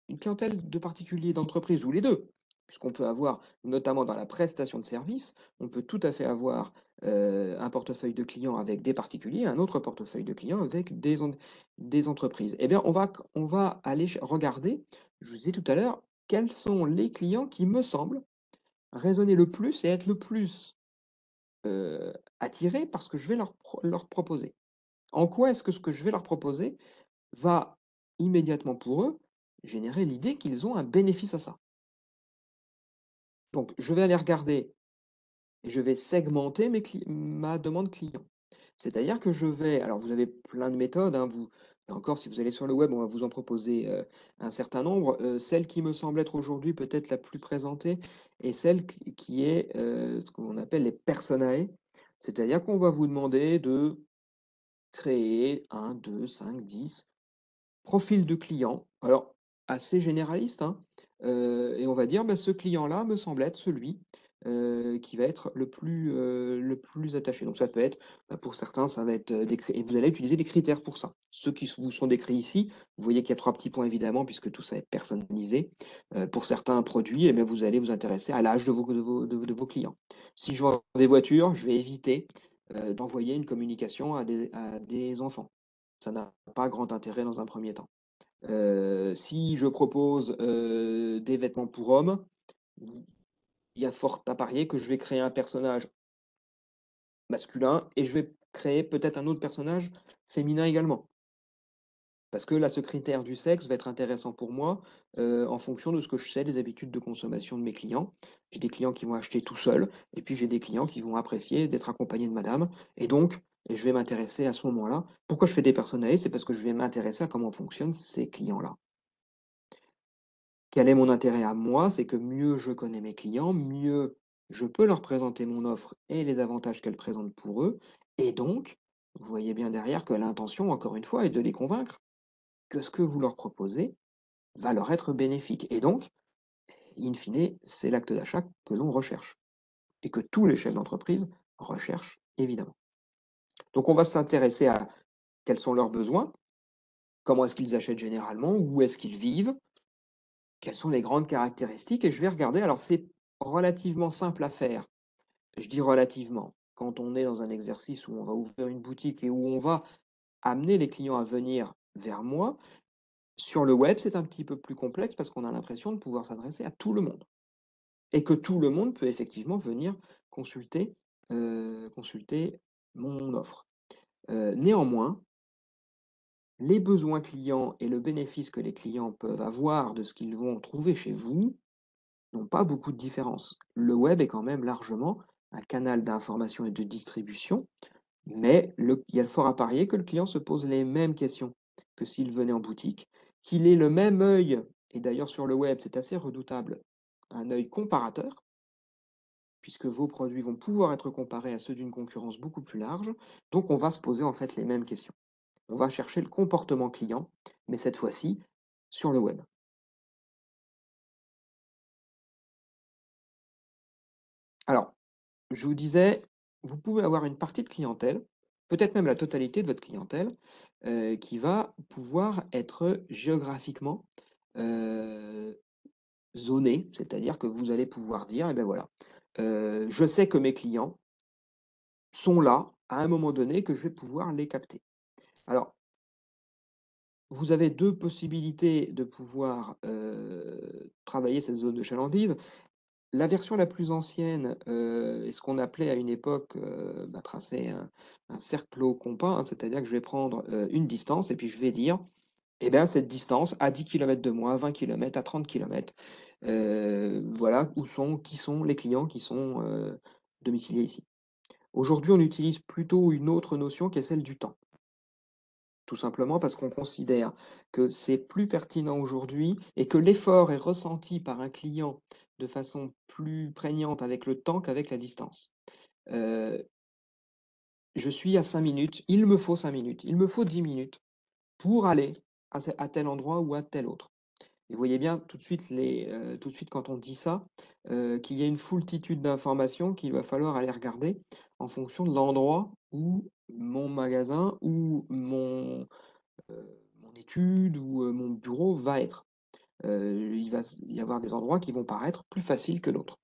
[SPEAKER 2] une clientèle de particuliers, d'entreprises ou les 2, puisqu'on peut avoir, notamment dans la prestation de services, on peut tout à fait avoir, un portefeuille de clients avec des particuliers, un autre portefeuille de clients avec des entreprises. Eh bien, on va aller regarder, je vous disais tout à l'heure, quels sont les clients qui me semblent raisonner le plus et être le plus, attirés par ce que je vais leur proposer. En quoi est-ce que ce que je vais leur proposer va immédiatement pour eux générer l'idée qu'ils ont un bénéfice à ça? Donc je vais aller regarder et je vais segmenter ma demande client. C'est-à-dire que je vais alors vous avez plein de méthodes, hein, vous et encore si vous allez sur le web, on va vous en proposer, un certain nombre. Celle qui me semble être aujourd'hui peut-être la plus présentée est celle qui est, ce qu'on appelle les personae. C'est-à-dire qu'on va vous demander de créer un, 2, 5, 10 profils de clients, alors assez généralistes, hein, et on va dire: «Bah, ce client-là me semble être celui, qui va être le plus attaché». Donc ça peut être, bah, pour certains, ça va être, des cri et vous allez utiliser des critères pour ça. Ceux qui vous sont décrits ici, vous voyez qu'il y a 3 petits points évidemment puisque tout ça est personnalisé. Pour certains produits et bien, vous allez vous intéresser à l'âge de vos clients. Si je vends des voitures, je vais éviter, d'envoyer une communication à des enfants. Ça n'a pas grand intérêt dans un premier temps. Si je propose, des vêtements pour hommes, il y a fort à parier que je vais créer un personnage masculin et je vais créer peut-être un autre personnage féminin également. Parce que là, ce critère du sexe va être intéressant pour moi, en fonction de ce que je sais des habitudes de consommation de mes clients. J'ai des clients qui vont acheter tout seuls et puis j'ai des clients qui vont apprécier d'être accompagnés de madame et donc je vais m'intéresser à ce moment-là. Pourquoi je fais des personnalisés? C'est parce que je vais m'intéresser à comment fonctionnent ces clients-là. Quel est mon intérêt à moi? C'est que mieux je connais mes clients, mieux je peux leur présenter mon offre et les avantages qu'elle présente pour eux. Et donc, vous voyez bien derrière que l'intention, encore une fois, est de les convaincre que ce que vous leur proposez va leur être bénéfique. Et donc, in fine, c'est l'acte d'achat que l'on recherche et que tous les chefs d'entreprise recherchent, évidemment. Donc, on va s'intéresser à quels sont leurs besoins, comment est-ce qu'ils achètent généralement, où est-ce qu'ils vivent, quelles sont les grandes caractéristiques, et je vais regarder. Alors, c'est relativement simple à faire. Je dis relativement. Quand on est dans un exercice où on va ouvrir une boutique et où on va amener les clients à venir vers moi, sur le web, c'est un petit peu plus complexe parce qu'on a l'impression de pouvoir s'adresser à tout le monde et que tout le monde peut effectivement venir consulter, consulter mon offre. Néanmoins, les besoins clients et le bénéfice que les clients peuvent avoir de ce qu'ils vont trouver chez vous n'ont pas beaucoup de différence. Le web est quand même largement un canal d'information et de distribution, mais il y a fort à parier que le client se pose les mêmes questions que s'il venait en boutique, qu'il ait le même œil, et d'ailleurs sur le web c'est assez redoutable, un œil comparateur, puisque vos produits vont pouvoir être comparés à ceux d'une concurrence beaucoup plus large, donc on va se poser en fait les mêmes questions. On va chercher le comportement client, mais cette fois-ci sur le web. Alors, je vous disais, vous pouvez avoir une partie de clientèle, peut-être même la totalité de votre clientèle, qui va pouvoir être géographiquement, heu, zonée. C'est-à-dire que vous allez pouvoir dire: «Eh beh, voilà, je sais que mes clients sont là, à un moment donné, que je vais pouvoir les capter». Alors, vous avez 2 possibilités de pouvoir, travailler cette zone de chalandise. La version la plus ancienne, est ce qu'on appelait à une époque, tracer un cercle au compas, hein. C'est-à-dire que je vais prendre, une distance et puis je vais dire: «Eh bien, cette distance, à 10 kilomètres de moi, à 20 kilomètres, à 30 kilomètres, voilà qui sont les clients qui sont, domiciliés ici». Aujourd'hui, on utilise plutôt une autre notion qui est celle du temps. Tout simplement parce qu'on considère que c'est plus pertinent aujourd'hui et que l'effort est ressenti par un client de façon plus prégnante avec le temps qu'avec la distance. Heu, je suis à 5 minutes, il me faut 5 minutes, il me faut 10 minutes pour aller à tel endroit ou à tel autre. Et vous voyez bien tout de suite quand on dit ça, qu'il y a une foultitude d'informations qu'il va falloir aller regarder en fonction de l'endroit où mon magasin ou mon étude ou, mon bureau va être. Il va y avoir des endroits qui vont paraître plus faciles que d'autres.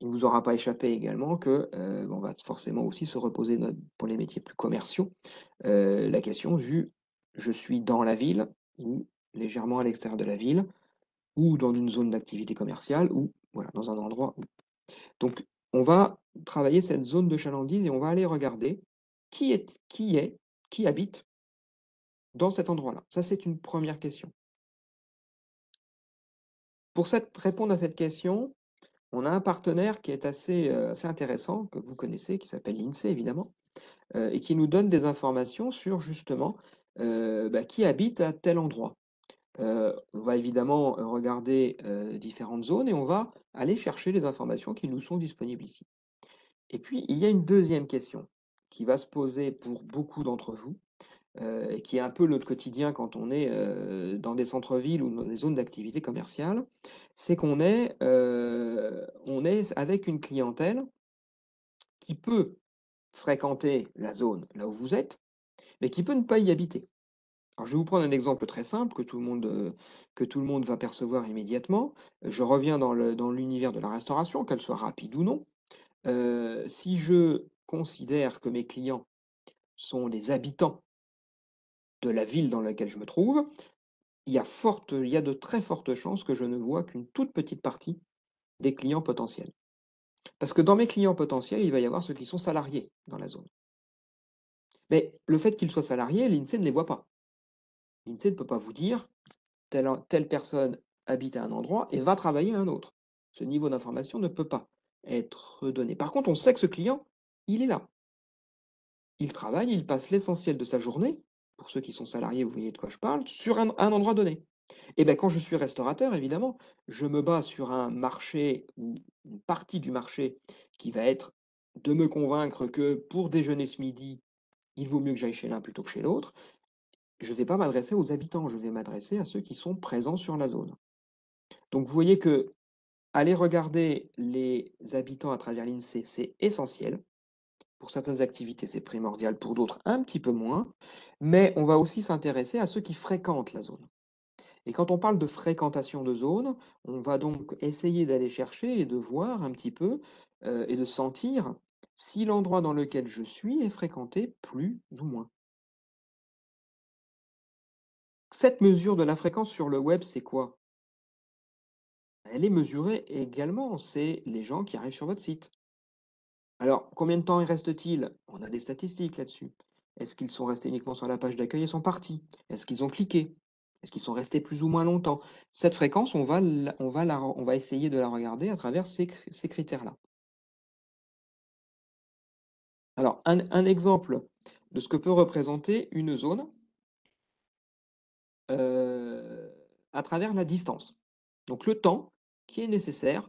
[SPEAKER 2] Il ne vous aura pas échappé également que, on va forcément aussi se reposer pour les métiers plus commerciaux, la question du: «Je suis dans la ville ou légèrement à l'extérieur de la ville ou dans une zone d'activité commerciale ou voilà, dans un endroit où». Donc on va travailler cette zone de chalandise et on va aller regarder qui habite dans cet endroit-là. Ça, c'est une première question. Pour répondre à cette question, on a un partenaire qui est assez intéressant, que vous connaissez, qui s'appelle l'INSEE évidemment, et qui nous donne des informations sur justement, qui habite à tel endroit. On va évidemment, regarder, différentes zones et on va aller chercher les informations qui nous sont disponibles ici. Et puis il y a une deuxième question qui va se poser pour beaucoup d'entre vous, qui est un peu notre quotidien quand on est, dans des centres-villes ou dans des zones d'activité commerciale, c'est on est avec une clientèle qui peut fréquenter la zone là où vous êtes, mais qui peut ne pas y habiter. Alors je vais vous prendre un exemple très simple que tout le monde va percevoir immédiatement. Je reviens dans l'univers de la restauration, qu'elle soit rapide ou non. Si je considère que mes clients sont les habitants de la ville dans laquelle je me trouve, il y a de très fortes chances que je ne vois qu'une toute petite partie des clients potentiels. Parce que dans mes clients potentiels, il va y avoir ceux qui sont salariés dans la zone. Mais le fait qu'ils soient salariés, l'INSEE ne les voit pas. L'INSEE ne peut pas vous dire telle personne habite à un endroit et va travailler à un autre. Ce niveau d'information ne peut pas être donné. Par contre, on sait que ce client, il est là. Il travaille, il passe l'essentiel de sa journée, pour ceux qui sont salariés, vous voyez de quoi je parle, sur un endroit donné. Et ben quand je suis restaurateur, évidemment, je me base sur un marché ou une partie du marché qui va être de me convaincre que pour déjeuner ce midi, il vaut mieux que j'aille chez l'un plutôt que chez l'autre. Je ne vais pas m'adresser aux habitants, je vais m'adresser à ceux qui sont présents sur la zone. Donc vous voyez que aller regarder les habitants à travers l'INSEE, c'est essentiel. Pour certaines activités, c'est primordial, pour d'autres, un petit peu moins. Mais on va aussi s'intéresser à ceux qui fréquentent la zone. Et quand on parle de fréquentation de zone, on va donc essayer d'aller chercher et de voir un petit peu et de sentir si l'endroit dans lequel je suis est fréquenté plus ou moins. Cette mesure de la fréquence sur le web, c'est quoi? Elle est mesurée également, c'est les gens qui arrivent sur votre site. Alors, combien de temps y reste-t-il? On a des statistiques là-dessus. Est-ce qu'ils sont restés uniquement sur la page d'accueil et sont partis? Est-ce qu'ils ont cliqué? Est-ce qu'ils sont restés plus ou moins longtemps? Cette fréquence, on va essayer de la regarder à travers ces critères-là. Alors, un exemple de ce que peut représenter une zone euh, à travers la distance. Donc, le temps qui est nécessaire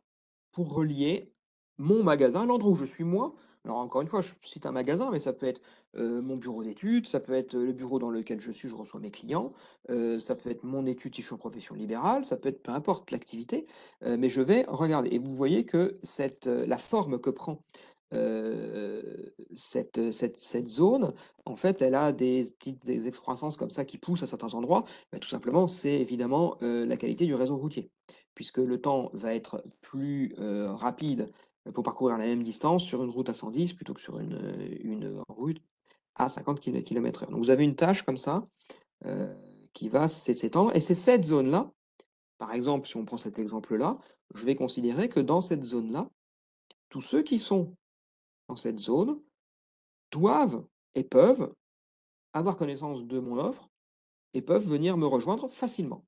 [SPEAKER 2] pour relier mon magasin, l'endroit où je suis moi. Alors encore une fois, je cite un magasin, mais ça peut être mon bureau d'études, ça peut être le bureau dans lequel je suis, je reçois mes clients, ça peut être mon étude si je suis en profession libérale, ça peut être peu importe l'activité, mais je vais regarder. Et vous voyez que la forme que prend cette zone, en fait, elle a des excroissances comme ça qui poussent à certains endroits. Bah, tout simplement, c'est évidemment la qualité du réseau routier puisque le temps va être plus rapide pour parcourir la même distance sur une route à 110 plutôt que sur une route à 50 km/h. Donc vous avez une tâche comme ça euh, qui va s'étendre. Et c'est cette zone-là, par exemple, si on prend cet exemple-là, je vais considérer que dans cette zone-là, tous ceux qui sont dans cette zone doivent et peuvent avoir connaissance de mon offre et peuvent venir me rejoindre facilement.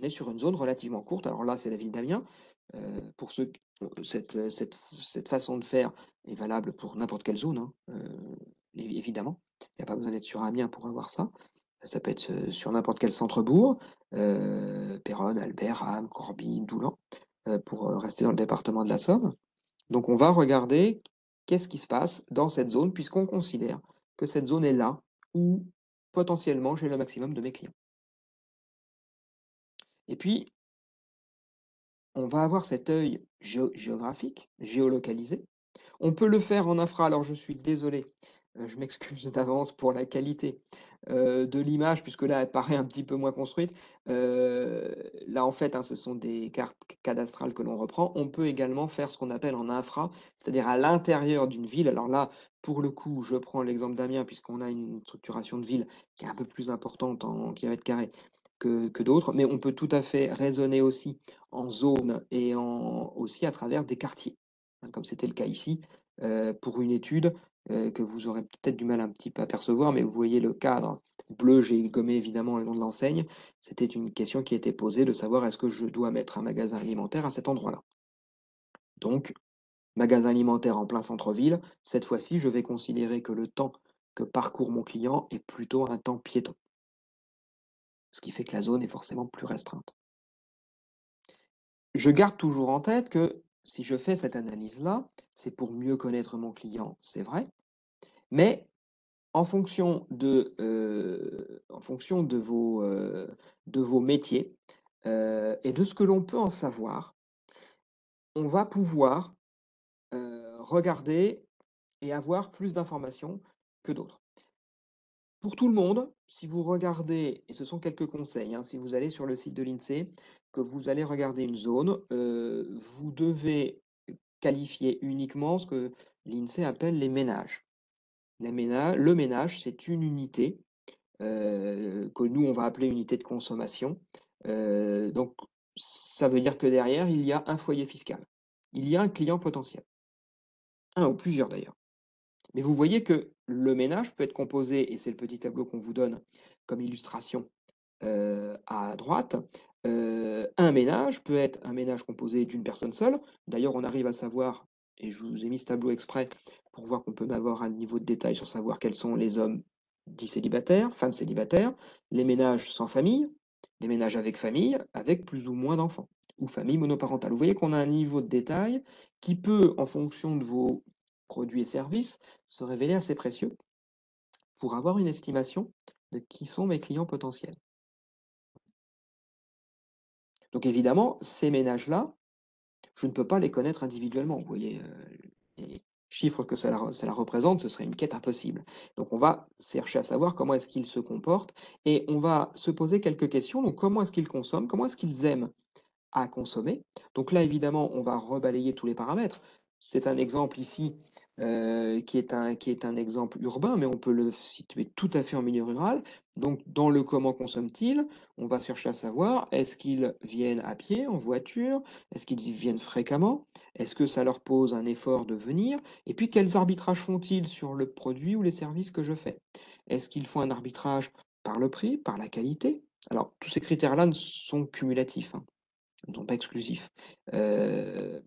[SPEAKER 2] On est sur une zone relativement courte. Alors là, c'est la ville d'Amiens. Pour ceux, cette façon de faire est valable pour n'importe quelle zone, hein, évidemment. Il n'y a pas besoin d'être sur Amiens pour avoir ça. Ça peut être sur n'importe quel centre-bourg, Péronne, Albert, Ham, Corbie, Doulan, pour rester dans le département de la Somme. Donc on va regarder qu'est-ce qui se passe dans cette zone, puisqu'on considère que cette zone est là où potentiellement j'ai le maximum de mes clients. Et puis, on va avoir cet œil géographique, géolocalisé. On peut le faire en infra, alors je suis désolé, je m'excuse d'avance pour la qualité, de l'image puisque là, elle paraît un petit peu moins construite. Là, en fait, hein, ce sont des cartes cadastrales que l'on reprend. On peut également faire ce qu'on appelle en infra, c'est-à-dire à l'intérieur d'une ville. Alors là, pour le coup, je prends l'exemple d'Amiens puisqu'on a une structuration de ville qui est un peu plus importante en kilomètres carrés que d'autres, mais on peut tout à fait raisonner aussi en zone et aussi à travers des quartiers, hein, comme c'était le cas ici, pour une étude que vous aurez peut-être du mal un petit peu à percevoir, mais vous voyez le cadre bleu, j'ai gommé évidemment le nom de l'enseigne. C'était une question qui était posée de savoir est-ce que je dois mettre un magasin alimentaire à cet endroit-là. Donc, magasin alimentaire en plein centre-ville, cette fois-ci, je vais considérer que le temps que parcourt mon client est plutôt un temps piéton, ce qui fait que la zone est forcément plus restreinte. Je garde toujours en tête que si je fais cette analyse-là, c'est pour mieux connaître mon client, c'est vrai, mais en fonction de vos métiers et de ce que l'on peut en savoir, on va pouvoir regarder et avoir plus d'informations que d'autres. Pour tout le monde, si vous regardez, et ce sont quelques conseils, hein, si vous allez sur le site de l'INSEE, que vous allez regarder une zone, vous devez qualifier uniquement ce que l'INSEE appelle les ménages. Le ménage, c'est une unité que nous, on va appeler unité de consommation. Donc, ça veut dire que derrière, il y a un foyer fiscal. Il y a un client potentiel, un ou plusieurs d'ailleurs. Mais vous voyez que le ménage peut être composé, et c'est le petit tableau qu'on vous donne comme illustration à droite. Un ménage peut être un ménage composé d'une personne seule. D'ailleurs, on arrive à savoir, et je vous ai mis ce tableau exprès pour voir qu'on peut avoir un niveau de détail sur savoir quels sont les hommes dits célibataires, femmes célibataires, les ménages sans famille, les ménages avec famille, avec plus ou moins d'enfants, ou famille monoparentale. Vous voyez qu'on a un niveau de détail qui peut, en fonction de vos produits et services, se révéler assez précieux pour avoir une estimation de qui sont mes clients potentiels. Donc évidemment, ces ménages-là, je ne peux pas les connaître individuellement. Vous voyez, les chiffres que cela représente, ce serait une quête impossible. Donc on va chercher à savoir comment est-ce qu'ils se comportent et on va se poser quelques questions. Donc comment est-ce qu'ils consomment? Comment est-ce qu'ils aiment à consommer? Donc là, évidemment, on va rebalayer tous les paramètres. C'est un exemple ici, qui est un exemple urbain, mais on peut le situer tout à fait en milieu rural. Donc dans le comment consomment-ils, on va chercher à savoir, est-ce qu'ils viennent à pied, en voiture? Est-ce qu'ils y viennent fréquemment? Est-ce que ça leur pose un effort de venir? Et puis quels arbitrages font-ils sur le produit ou les services que je fais? Est-ce qu'ils font un arbitrage par le prix, par la qualité? Alors tous ces critères-là ne sont cumulatifs, hein, ne sont pas exclusifs. Heu,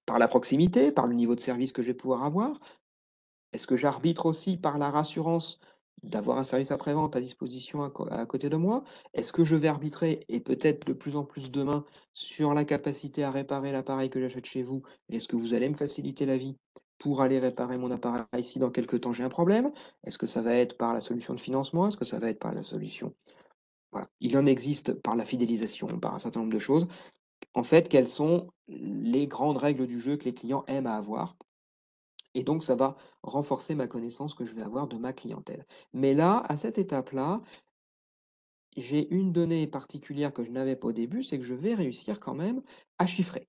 [SPEAKER 2] Par la proximité, par le niveau de service que je vais pouvoir avoir? Est-ce que j'arbitre aussi par la rassurance d'avoir un service après-vente à disposition à côté de moi? Est-ce que je vais arbitrer, et peut-être de plus en plus demain, sur la capacité à réparer l'appareil que j'achète chez vous? Est-ce que vous allez me faciliter la vie pour aller réparer mon appareil si dans quelque temps j'ai un problème? Est-ce que ça va être par la solution de financement? Est-ce que ça va être par la solution, voilà, il en existe par la fidélisation, par un certain nombre de choses. En fait, quelles sont les grandes règles du jeu que les clients aiment à avoir? Et donc, ça va renforcer ma connaissance que je vais avoir de ma clientèle. Mais là, à cette étape-là, j'ai une donnée particulière que je n'avais pas au début, c'est que je vais réussir quand même à chiffrer.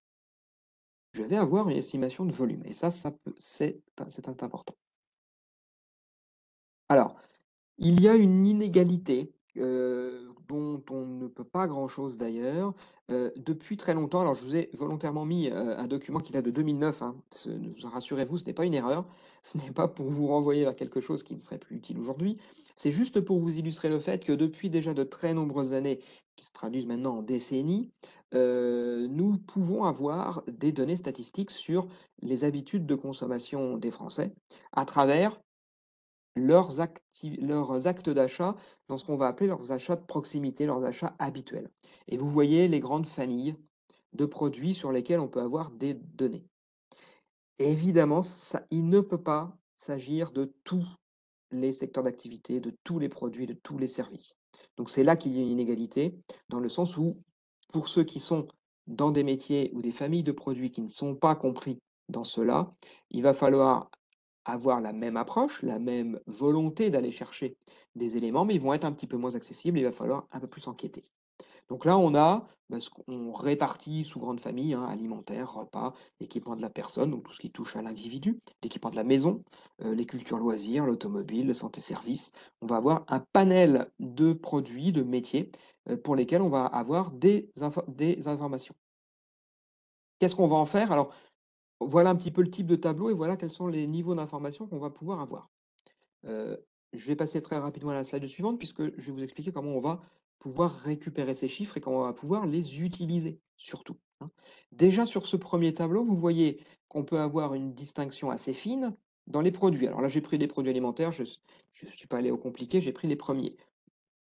[SPEAKER 2] Je vais avoir une estimation de volume. Et ça c'est important. Alors, il y a une inégalité, dont on ne peut pas grand-chose d'ailleurs, depuis très longtemps. Alors je vous ai volontairement mis, un document qui date de 2009, hein. Rassurez-vous, ce n'est pas une erreur. Ce n'est pas pour vous renvoyer vers quelque chose qui ne serait plus utile aujourd'hui. C'est juste pour vous illustrer le fait que depuis déjà de très nombreuses années, qui se traduisent maintenant en décennies, nous pouvons avoir des données statistiques sur les habitudes de consommation des Français à travers leurs actes d'achat dans ce qu'on va appeler leurs achats de proximité, leurs achats habituels. Et vous voyez les grandes familles de produits sur lesquels on peut avoir des données. Et évidemment, il ne peut pas s'agir de tous les secteurs d'activité, de tous les produits, de tous les services. Donc c'est là qu'il y a une inégalité, dans le sens où, pour ceux qui sont dans des métiers ou des familles de produits qui ne sont pas compris dans cela, il va falloir avoir la même approche, la même volonté d'aller chercher des éléments, mais ils vont être un petit peu moins accessibles, il va falloir un peu plus enquêter. Donc là, on a ce qu'on répartit sous grande famille, hein, alimentaire, repas, équipement de la personne, donc tout ce qui touche à l'individu, l'équipement de la maison, les cultures loisirs, l'automobile, le santé-service. On va avoir un panel de produits, de métiers, pour lesquels on va avoir des informations. Qu'est-ce qu'on va en faire? Alors, voilà un petit peu le type de tableau et voilà quels sont les niveaux d'information qu'on va pouvoir avoir. Heu, je vais passer très rapidement à la slide suivante puisque je vais vous expliquer comment on va pouvoir récupérer ces chiffres et comment on va pouvoir les utiliser surtout, hein. Déjà sur ce premier tableau, vous voyez qu'on peut avoir une distinction assez fine dans les produits. Alors là, j'ai pris des produits alimentaires, je suis pas allé au compliqué, j'ai pris les premiers.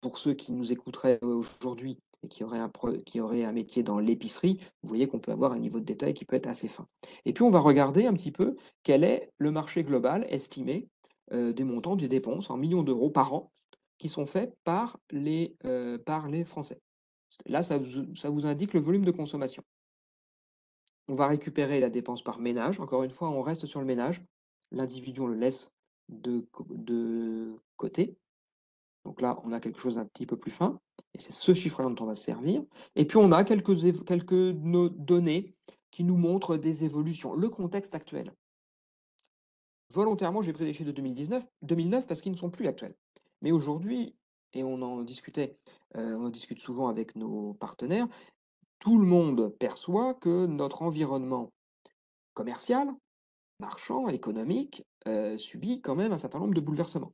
[SPEAKER 2] Pour ceux qui nous écouteraient aujourd'hui et qui auraient un métier dans l'épicerie, vous voyez qu'on peut avoir un niveau de détail qui peut être assez fin. Et puis on va regarder un petit peu quel est le marché global estimé, des montants des dépenses en millions d'euros par an qui sont faits par les Français. Là, ça vous indique le volume de consommation. On va récupérer la dépense par ménage. Encore une fois, on reste sur le ménage. L'individu, on le laisse de côté. Donc là, on a quelque chose d'un petit peu plus fin et c'est ce chiffre-là dont on va se servir. Et puis on a quelques données qui nous montrent des évolutions, le contexte actuel. Volontairement, j'ai pris des chiffres de 2009 parce qu'ils ne sont plus actuels. Mais aujourd'hui, et on en discute souvent avec nos partenaires, tout le monde perçoit que notre environnement commercial, marchand, économique, subit quand même un certain nombre de bouleversements.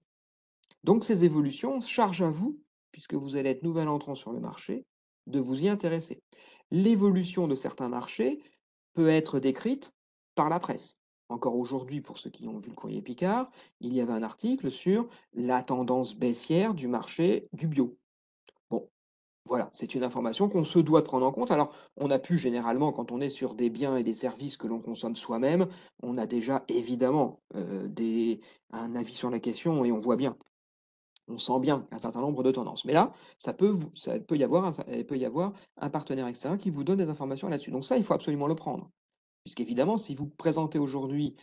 [SPEAKER 2] Donc ces évolutions, charge à vous, puisque vous allez être nouvel entrant sur le marché, de vous y intéresser. L'évolution de certains marchés peut être décrite par la presse. Encore aujourd'hui, pour ceux qui ont vu le courrier Picard, il y avait un article sur la tendance baissière du marché du bio. Bon, Voilà, c'est une information qu'on se doit de prendre en compte. Alors, on a pu généralement, quand on est sur des biens et des services que l'on consomme soi-même, on a déjà évidemment un avis sur la question et on voit bien, on sent bien un certain nombre de tendances. Mais là, ça peut y avoir il peut y avoir un partenaire extérieur qui vous donne des informations là-dessus. Donc ça, il faut absolument le prendre. Puisqu'évidemment, si vous présentez aujourd'hui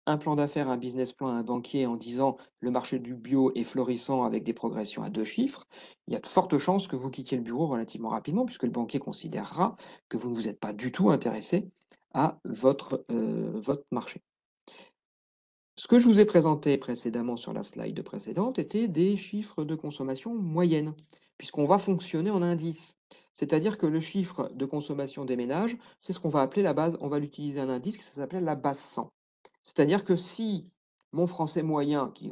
[SPEAKER 2] un plan d'affaires, un business plan à un banquier en disant: «Le marché du bio est florissant avec des progressions à 2 chiffres», il y a de fortes chances que vous quittiez le bureau relativement rapidement puisque le banquier considérera que vous ne vous êtes pas du tout intéressé à votre marché. Ce que je vous ai présenté précédemment sur la slide précédente étaient des chiffres de consommation moyenne, puisqu'on va fonctionner en indice. C'est-à-dire que le chiffre de consommation des ménages, c'est ce qu'on va appeler la base, on va l'utiliser un indice qui s'appelle la base 100. C'est-à-dire que si mon français moyen, qui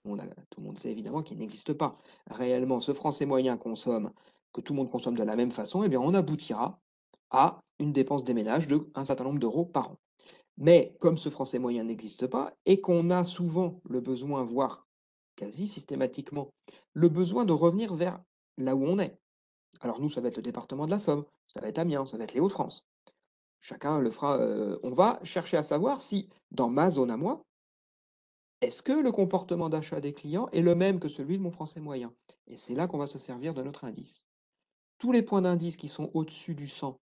[SPEAKER 2] tout le monde sait évidemment qu'il n'existe pas réellement, ce français moyen consomme, que tout le monde consomme de la même façon, eh bien on aboutira à une dépense des ménages de un certain nombre d'euros par an. Mais comme ce français moyen n'existe pas et qu'on a souvent le besoin, voire quasi systématiquement, le besoin de revenir vers là où on est. Alors nous, ça va être le département de la Somme, ça va être Amiens, ça va être les Hauts-de-France. Chacun le fera, on va chercher à savoir si, dans ma zone à moi, est-ce que le comportement d'achat des clients est le même que celui de mon français moyen? Et c'est là qu'on va se servir de notre indice. Tous les points d'indice qui sont au-dessus du 100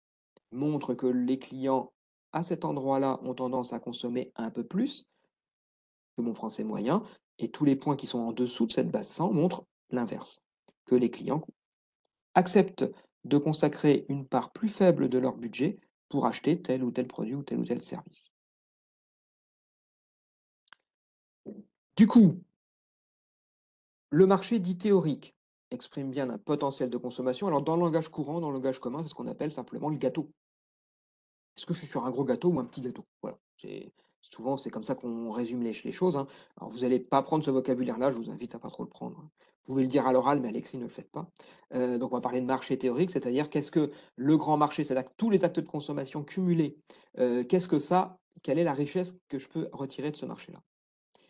[SPEAKER 2] montrent que les clients à cet endroit-là ont tendance à consommer un peu plus que mon français moyen, et tous les points qui sont en dessous de cette base 100 montrent l'inverse, que les clients acceptent de consacrer une part plus faible de leur budget pour acheter tel ou tel produit ou tel service. Du coup, le marché dit théorique exprime bien un potentiel de consommation. Alors dans le langage courant, dans le langage commun, c'est ce qu'on appelle simplement le gâteau. Est-ce que je suis sur un gros gâteau ou un petit gâteau? Voilà, souvent, c'est comme ça qu'on résume les choses, hein. Alors vous allez pas prendre ce vocabulaire-là, je vous invite à pas trop le prendre, hein. Vous pouvez le dire à l'oral, mais à l'écrit, ne le faites pas. Donc on va parler de marché théorique, c'est-à-dire qu'est-ce que le grand marché, c'est-à-dire tous les actes de consommation cumulés, qu'est-ce que ça quelle est la richesse que je peux retirer de ce marché-là?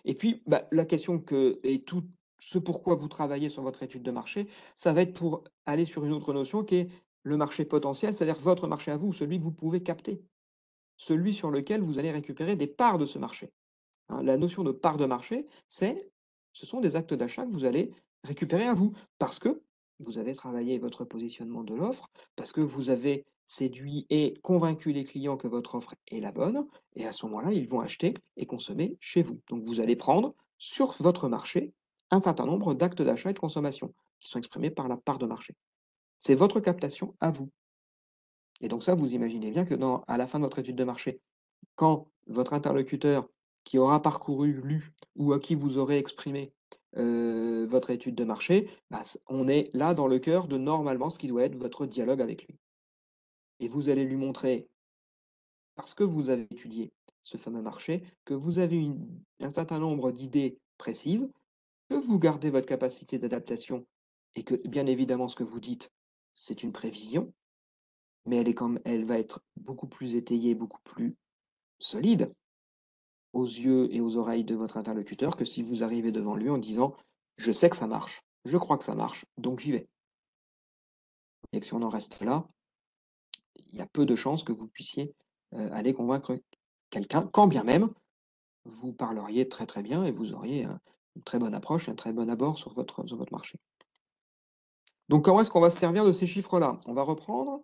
[SPEAKER 2] Et puis, bah, la question que et tout ce pourquoi vous travaillez sur votre étude de marché, ça va être pour aller sur une autre notion qui est le marché potentiel, c'est-à-dire votre marché à vous, celui que vous pouvez capter, celui sur lequel vous allez récupérer des parts de ce marché, hein. La notion de part de marché, ce sont des actes d'achat que vous allez récupérer à vous, parce que vous avez travaillé votre positionnement de l'offre, parce que vous avez séduit et convaincu les clients que votre offre est la bonne, et à ce moment-là, ils vont acheter et consommer chez vous. Donc vous allez prendre sur votre marché un certain nombre d'actes d'achat et de consommation qui sont exprimés par la part de marché. C'est votre captation à vous. Et donc ça, vous imaginez bien que à la fin de votre étude de marché, quand votre interlocuteur qui aura parcouru, lu ou à qui vous aurez exprimé, votre étude de marché, bah, on est là dans le cœur de normalement ce qui doit être votre dialogue avec lui. Et vous allez lui montrer, parce que vous avez étudié ce fameux marché, que vous avez un certain nombre d'idées précises, que vous gardez votre capacité d'adaptation et que bien évidemment ce que vous dites, c'est une prévision, mais elle va être beaucoup plus étayée, beaucoup plus solide aux yeux et aux oreilles de votre interlocuteur que si vous arrivez devant lui en disant: «Je sais que ça marche, je crois que ça marche, donc j'y vais». Et que si on en reste là, il y a peu de chances que vous puissiez, aller convaincre quelqu'un, quand bien même vous parleriez très, très bien et vous auriez une très bonne approche et un très bon abord sur votre marché. Donc comment est-ce qu'on va se servir de ces chiffres-là? On va reprendre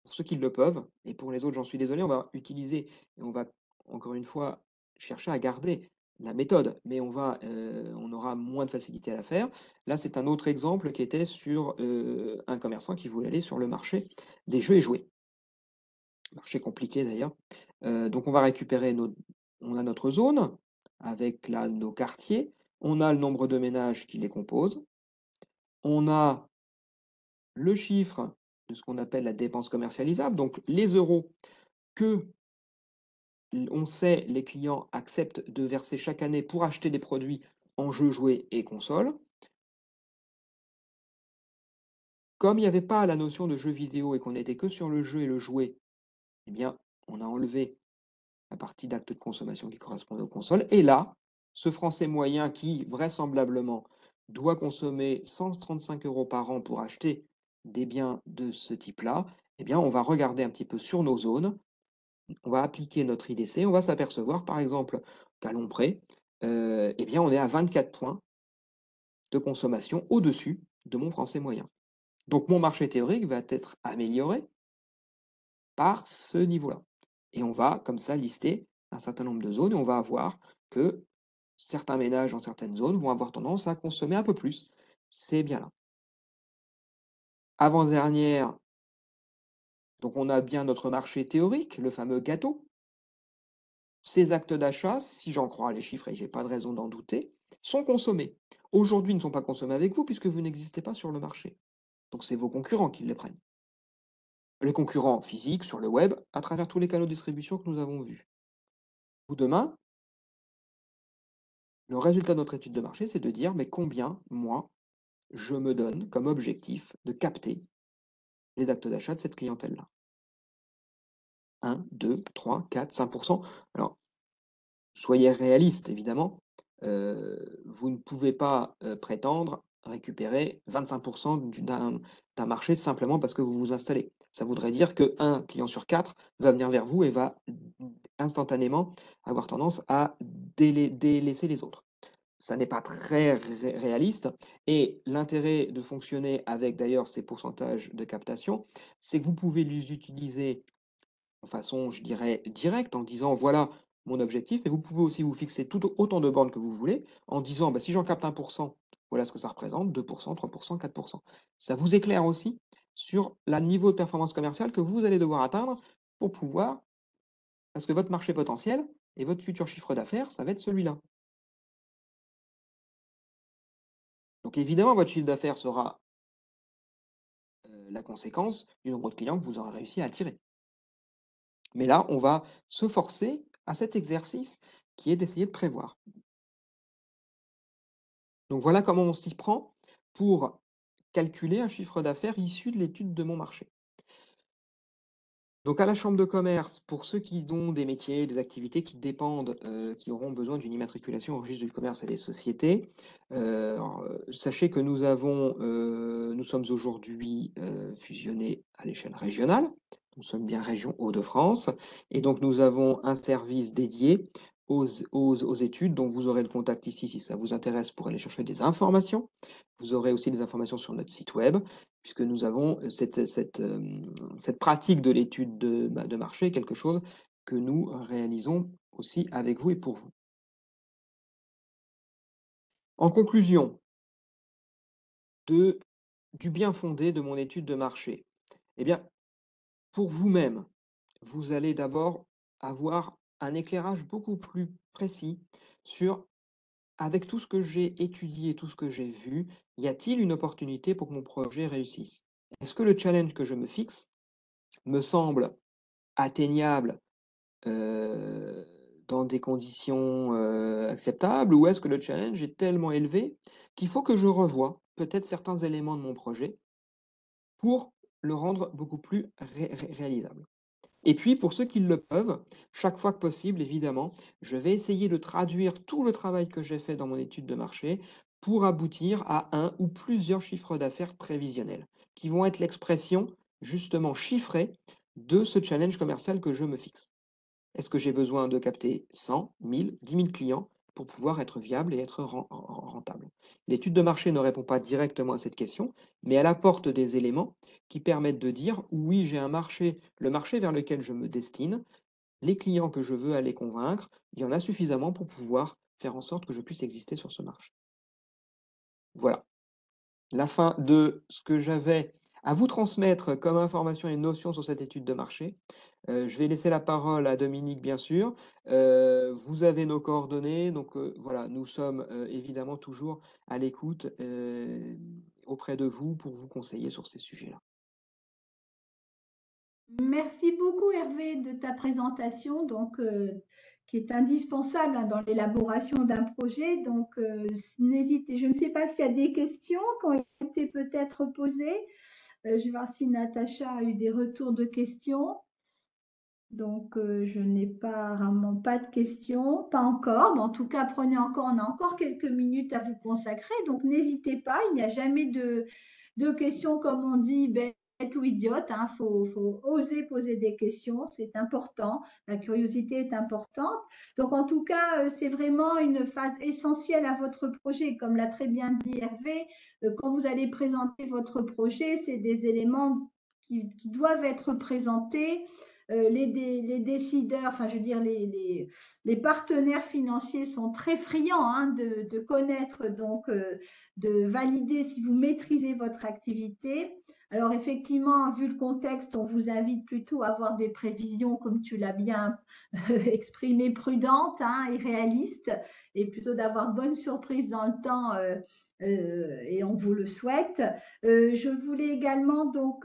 [SPEAKER 2] pour ceux qui le peuvent et pour les autres, j'en suis désolé, on va utiliser et on va encore une fois chercher à garder la méthode, mais on aura moins de facilité à la faire. Là, c'est un autre exemple qui était sur, un commerçant qui voulait aller sur le marché des jeux et jouets. Marché compliqué d'ailleurs. Donc on va récupérer on a notre zone avec là nos quartiers, on a le nombre de ménages qui les composent, on a le chiffre de ce qu'on appelle la dépense commercialisable, donc les euros que on sait les clients acceptent de verser chaque année pour acheter des produits en jeux, jouets et consoles. Comme il n'y avait pas la notion de jeu vidéo et qu'on n'était que sur le jeu et le jouet, eh bien, on a enlevé la partie d'actes de consommation qui correspondait aux consoles. Et là, ce français moyen qui, vraisemblablement, doit consommer 135 € par an pour acheter des biens de ce type-là, eh bien, on va regarder un petit peu sur nos zones, on va appliquer notre IDC, on va s'apercevoir, par exemple, qu'à Lompré, eh bien, on est à 24 points de consommation au-dessus de mon français moyen. Donc mon marché théorique va être amélioré par ce niveau-là. Et on va comme ça lister un certain nombre de zones et on va avoir que certains ménages dans certaines zones vont avoir tendance à consommer un peu plus. C'est bien là. Avant-dernière, donc on a bien notre marché théorique, le fameux gâteau. Ces actes d'achat, si j'en crois les chiffres et j'ai pas de raison d'en douter, sont consommés. Aujourd'hui, ils ne sont pas consommés avec vous puisque vous n'existez pas sur le marché. Donc c'est vos concurrents qui les prennent. Les concurrents physiques sur le web, à travers tous les canaux de distribution que nous avons vus. Ou demain, le résultat de notre étude de marché, c'est de dire mais combien, moi, je me donne comme objectif de capter les actes d'achat de cette clientèle-là. 1, 2, 3, 4, 5%. Alors, soyez réaliste, évidemment. Vous ne pouvez pas prétendre récupérer 25% d'un marché simplement parce que vous vous installez. Ça voudrait dire qu'un client sur 4 va venir vers vous et va instantanément avoir tendance à délaisser les autres. Ça n'est pas très réaliste et l'intérêt de fonctionner avec d'ailleurs ces pourcentages de captation, c'est que vous pouvez les utiliser de façon, je dirais, directe en disant: «Voilà mon objectif», mais vous pouvez aussi vous fixer tout autant de bornes que vous voulez en disant: «Bah, si j'en capte 1 voilà ce que ça représente, 2 3 4 ». Ça vous éclaire aussi sur le niveau de performance commerciale que vous allez devoir atteindre pour pouvoir parce que votre marché potentiel et votre futur chiffre d'affaires, ça va être celui-là. Donc évidemment, votre chiffre d'affaires sera, la conséquence du nombre de clients que vous aurez réussi à attirer. Mais là, on va se forcer à cet exercice qui est d'essayer de prévoir. Donc voilà comment on s'y prend pour calculer un chiffre d'affaires issu de l'étude de mon marché. Donc à la chambre de commerce, pour ceux qui ont des métiers, des activités qui dépendent, qui auront besoin d'une immatriculation au registre du commerce et des sociétés, sachez que nous sommes aujourd'hui, fusionnés à l'échelle régionale. Nous sommes bien région Hauts-de-France et donc nous avons un service dédié aux études dont vous aurez le contact ici si ça vous intéresse pour aller chercher des informations. Vous aurez aussi des informations sur notre site web puisque nous avons cette pratique de l'étude de marché, quelque chose que nous réalisons aussi avec vous et pour vous. En conclusion de du bien fondé de mon étude de marché, eh bien, pour vous-même, vous allez d'abord avoir un éclairage beaucoup plus précis sur, avec tout ce que j'ai étudié, tout ce que j'ai vu, y a-t-il une opportunité pour que mon projet réussisse? Est-ce que le challenge que je me fixe me semble atteignable dans des conditions, acceptables? Ou est-ce que le challenge est tellement élevé qu'il faut que je revoie peut-être certains éléments de mon projet pour le rendre beaucoup plus réalisable? Et puis pour ceux qui le peuvent, chaque fois que possible évidemment, je vais essayer de traduire tout le travail que j'ai fait dans mon étude de marché pour aboutir à un ou plusieurs chiffres d'affaires prévisionnels, qui vont être l'expression justement chiffrée de ce challenge commercial que je me fixe. Est-ce que j'ai besoin de capter 100, 1000, 10 000 clients pour pouvoir être viable et être rentable? L'étude de marché ne répond pas directement à cette question, mais elle apporte des éléments qui permettent de dire oui, j'ai un marché, le marché vers lequel je me destine, les clients que je veux aller convaincre, il y en a suffisamment pour pouvoir faire en sorte que je puisse exister sur ce marché. Voilà. La fin de ce que j'avais à vous transmettre comme information et notion sur cette étude de marché. Je vais laisser la parole à Dominique, bien sûr. Vous avez nos coordonnées, donc voilà, nous sommes, évidemment toujours à l'écoute, auprès de vous pour vous conseiller sur ces sujets-là.
[SPEAKER 1] Merci beaucoup Hervé de ta présentation, qui est indispensable hein, dans l'élaboration d'un projet. N'hésitez, je ne sais pas s'il y a des questions qui ont été peut-être posées. Je vais voir si Natacha a eu des retours de questions. Donc, je n'ai pas vraiment pas de questions, pas encore, mais en tout cas, prenez encore, on a encore quelques minutes à vous consacrer, donc n'hésitez pas, il n'y a jamais de questions comme on dit bête ou idiote, hein. Faut oser poser des questions, c'est important, la curiosité est importante. Donc, en tout cas, c'est vraiment une phase essentielle à votre projet, comme l'a très bien dit Hervé, quand vous allez présenter votre projet, c'est des éléments qui doivent être présentés les décideurs, enfin je veux dire les partenaires financiers sont très friands hein, de connaître, donc de valider si vous maîtrisez votre activité. Alors effectivement, vu le contexte, on vous invite plutôt à avoir des prévisions, comme tu l'as bien exprimé, prudentes hein, et réalistes, et plutôt d'avoir de bonnes surprises dans le temps. Et on vous le souhaite. Je voulais également donc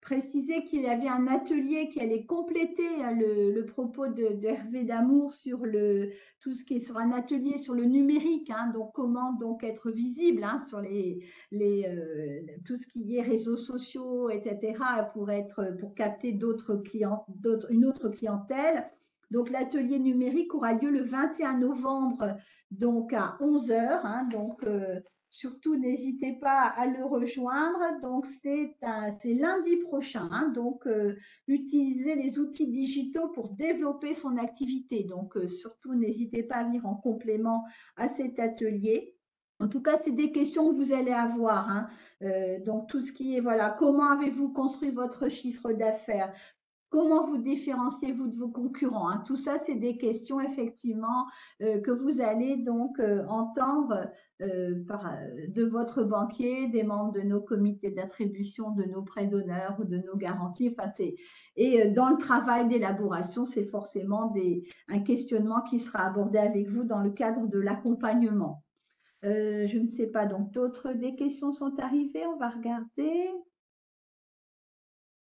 [SPEAKER 1] préciser qu'il y avait un atelier qui allait compléter le propos d'Hervé Damour sur tout ce qui est sur un atelier sur le numérique, hein, donc comment donc être visible hein, sur tout ce qui est réseaux sociaux, etc., pour capter d'autres clients, une autre clientèle. Donc l'atelier numérique aura lieu le 21 novembre, donc à 11 heures. Hein, donc surtout, n'hésitez pas à le rejoindre. Donc, c'est lundi prochain. Hein, donc, utilisez les outils digitaux pour développer son activité. Donc, surtout, n'hésitez pas à venir en complément à cet atelier. En tout cas, c'est des questions que vous allez avoir. Hein. Donc, tout ce qui est, voilà, comment avez-vous construit votre chiffre d'affaires? Comment vous différenciez-vous de vos concurrents hein? Tout ça, c'est des questions effectivement que vous allez donc entendre de votre banquier, des membres de nos comités d'attribution, de nos prêts d'honneur ou de nos garanties. Enfin, et dans le travail d'élaboration, c'est forcément un questionnement qui sera abordé avec vous dans le cadre de l'accompagnement. Je ne sais pas, donc d'autres des questions sont arrivées, on va regarder.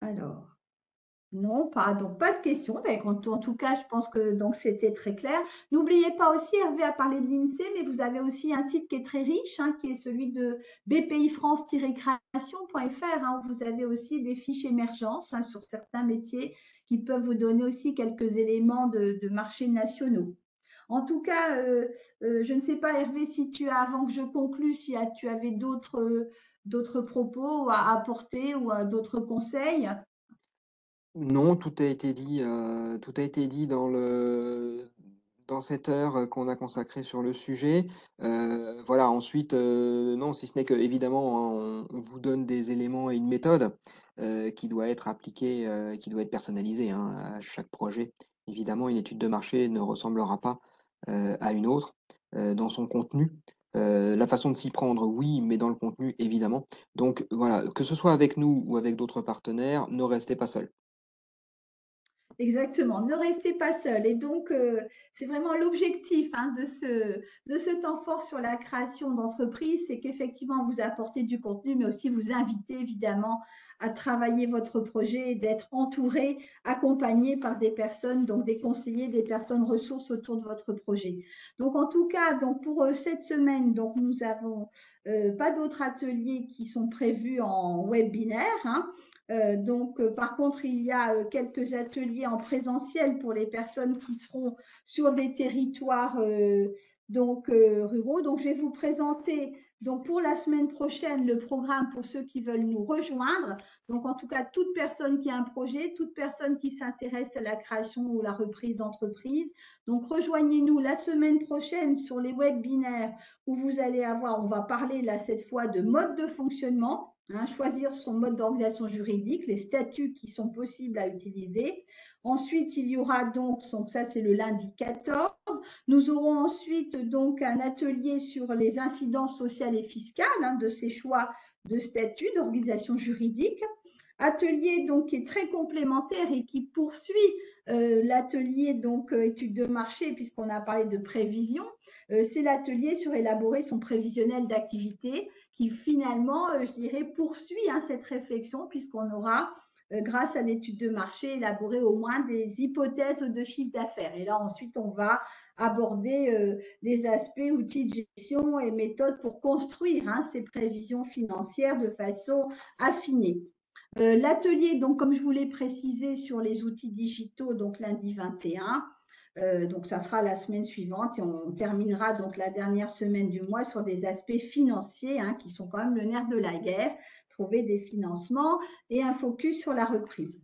[SPEAKER 1] Alors. Non, pas, donc pas de questions. Ben, en tout cas, je pense que donc c'était très clair. N'oubliez pas aussi, Hervé a parlé de l'INSEE, mais vous avez aussi un site qui est très riche, hein, qui est celui de bpifrance-création.fr, hein, où vous avez aussi des fiches émergence hein, sur certains métiers qui peuvent vous donner aussi quelques éléments de marchés nationaux. En tout cas, je ne sais pas, Hervé, si tu as, avant que je conclue, si tu avais d'autres propos à apporter ou d'autres conseils.
[SPEAKER 2] Non, tout a été dit dans cette heure qu'on a consacrée sur le sujet. Voilà, ensuite, non, si ce n'est que évidemment, on vous donne des éléments et une méthode qui doit être appliquée, qui doit être personnalisée hein, à chaque projet. Évidemment, une étude de marché ne ressemblera pas à une autre dans son contenu. La façon de s'y prendre, oui, mais dans le contenu, évidemment. Donc voilà, que ce soit avec nous ou avec d'autres partenaires, ne restez pas seuls.
[SPEAKER 1] Exactement, ne restez pas seul. Et donc, c'est vraiment l'objectif hein, de ce temps fort sur la création d'entreprise, c'est qu'effectivement, vous apportez du contenu, mais aussi vous invitez évidemment à travailler votre projet et d'être entouré, accompagné par des personnes, donc des conseillers, des personnes ressources autour de votre projet. Donc, en tout cas, donc pour cette semaine, donc nous avons pas d'autres ateliers qui sont prévus en webinaire. Hein. Par contre, il y a quelques ateliers en présentiel pour les personnes qui seront sur des territoires ruraux. Donc, je vais vous présenter donc pour la semaine prochaine le programme pour ceux qui veulent nous rejoindre. Donc, en tout cas, toute personne qui a un projet, toute personne qui s'intéresse à la création ou la reprise d'entreprise. Donc, rejoignez-nous la semaine prochaine sur les webinaires où vous allez avoir, on va parler là cette fois de mode de fonctionnement. Hein, choisir son mode d'organisation juridique, les statuts qui sont possibles à utiliser. Ensuite, il y aura donc ça c'est le lundi 14. Nous aurons ensuite donc un atelier sur les incidences sociales et fiscales hein, de ces choix de statut, d'organisation juridique. Atelier donc qui est très complémentaire et qui poursuit l'atelier donc études de marché puisqu'on a parlé de prévision. C'est l'atelier sur élaborer son prévisionnel d'activité qui finalement, je dirais, poursuit hein, cette réflexion puisqu'on aura, grâce à l'étude de marché, élaboré au moins des hypothèses de chiffre d'affaires. Et là, ensuite, on va aborder les aspects outils de gestion et méthodes pour construire hein, ces prévisions financières de façon affinée. L'atelier, donc comme je vous l'ai précisé sur les outils digitaux, donc lundi 21, donc ça sera la semaine suivante et on terminera donc la dernière semaine du mois sur des aspects financiers hein, qui sont quand même le nerf de la guerre, trouver des financements et un focus sur la reprise.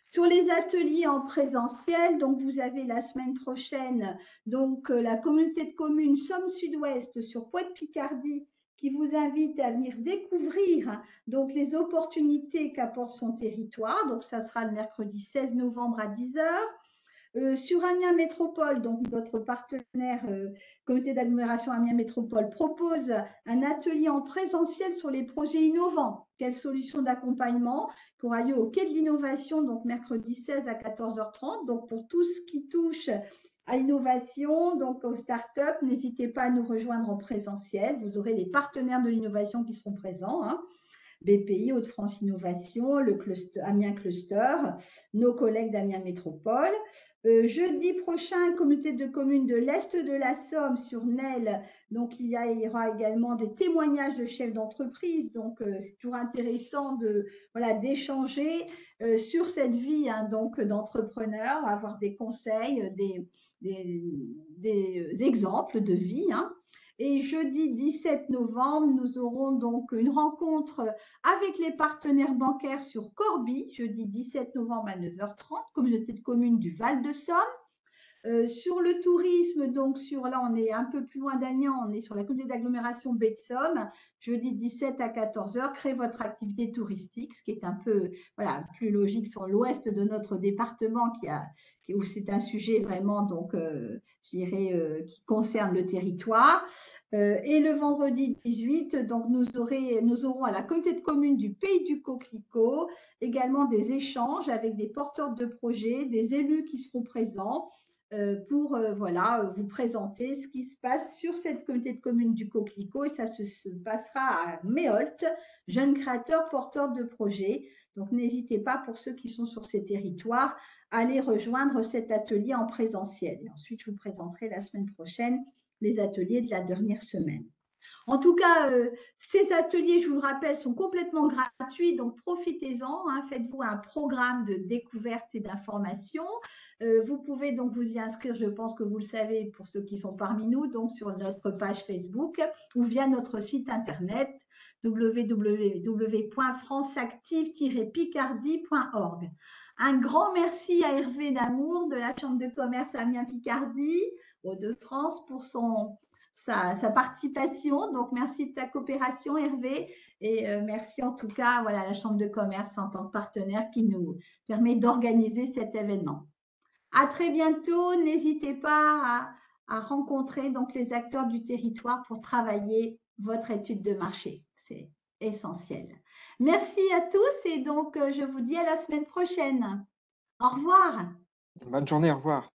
[SPEAKER 1] Sur les ateliers en présentiel, donc vous avez la semaine prochaine donc la communauté de communes Somme Sud-Ouest sur Poix-de-Picardie qui vous invite à venir découvrir donc les opportunités qu'apporte son territoire. Donc ça sera le mercredi 16 novembre à 10h. Sur Amiens Métropole, donc notre partenaire comité d'agglomération Amiens Métropole propose un atelier en présentiel sur les projets innovants. Quelles solutions d'accompagnement qui aura lieu au Quai de l'Innovation, donc mercredi 16 à 14h30. Donc pour tout ce qui touche à l'innovation, donc aux startups, n'hésitez pas à nous rejoindre en présentiel. Vous aurez les partenaires de l'innovation qui seront présents. Hein. BPI, Hauts-de-France Innovation, le cluster, Amiens Cluster, nos collègues d'Amiens Métropole. Jeudi prochain, comité de communes de l'Est de la Somme sur Nesle. Donc, il y aura également des témoignages de chefs d'entreprise. Donc, c'est toujours intéressant d'échanger sur cette vie hein, d'entrepreneur, avoir des conseils, des exemples de vie. Hein. Et jeudi 17 novembre, nous aurons donc une rencontre avec les partenaires bancaires sur Corbie, jeudi 17 novembre à 9h30, communauté de communes du Val-de-Somme. Sur le tourisme, donc là on est un peu plus loin d'Amiens, on est sur la communauté d'agglomération Baie de Somme, jeudi 17 à 14h, créez votre activité touristique, ce qui est un peu plus logique sur l'ouest de notre département où c'est un sujet vraiment donc je dirais qui concerne le territoire. Et le vendredi 18, donc nous aurons à la communauté de communes du Pays du Coquelicot également des échanges avec des porteurs de projets, des élus qui seront présents pour vous présenter ce qui se passe sur cette communauté de communes du Coquelicot et ça se passera à Méholt, jeunes créateurs porteurs de projets. Donc n'hésitez pas pour ceux qui sont sur ces territoires à aller rejoindre cet atelier en présentiel. Et ensuite, je vous présenterai la semaine prochaine les ateliers de la dernière semaine. En tout cas, ces ateliers, je vous le rappelle, sont complètement gratuits, donc profitez-en. Hein, faites-vous un programme de découverte et d'information. Vous pouvez donc vous y inscrire, je pense que vous le savez pour ceux qui sont parmi nous, donc sur notre page Facebook ou via notre site internet www.franceactive-picardie.org. Un grand merci à Hervé Damour de la Chambre de commerce Amiens-Picardie, Hauts-de-France, pour sa participation. Donc, merci de ta coopération, Hervé. Et merci en tout cas à la Chambre de commerce en tant que partenaire qui nous permet d'organiser cet événement. À très bientôt. N'hésitez pas à rencontrer donc les acteurs du territoire pour travailler votre étude de marché. C'est essentiel. Merci à tous et donc je vous dis à la semaine prochaine. Au revoir.
[SPEAKER 2] Bonne journée, au revoir.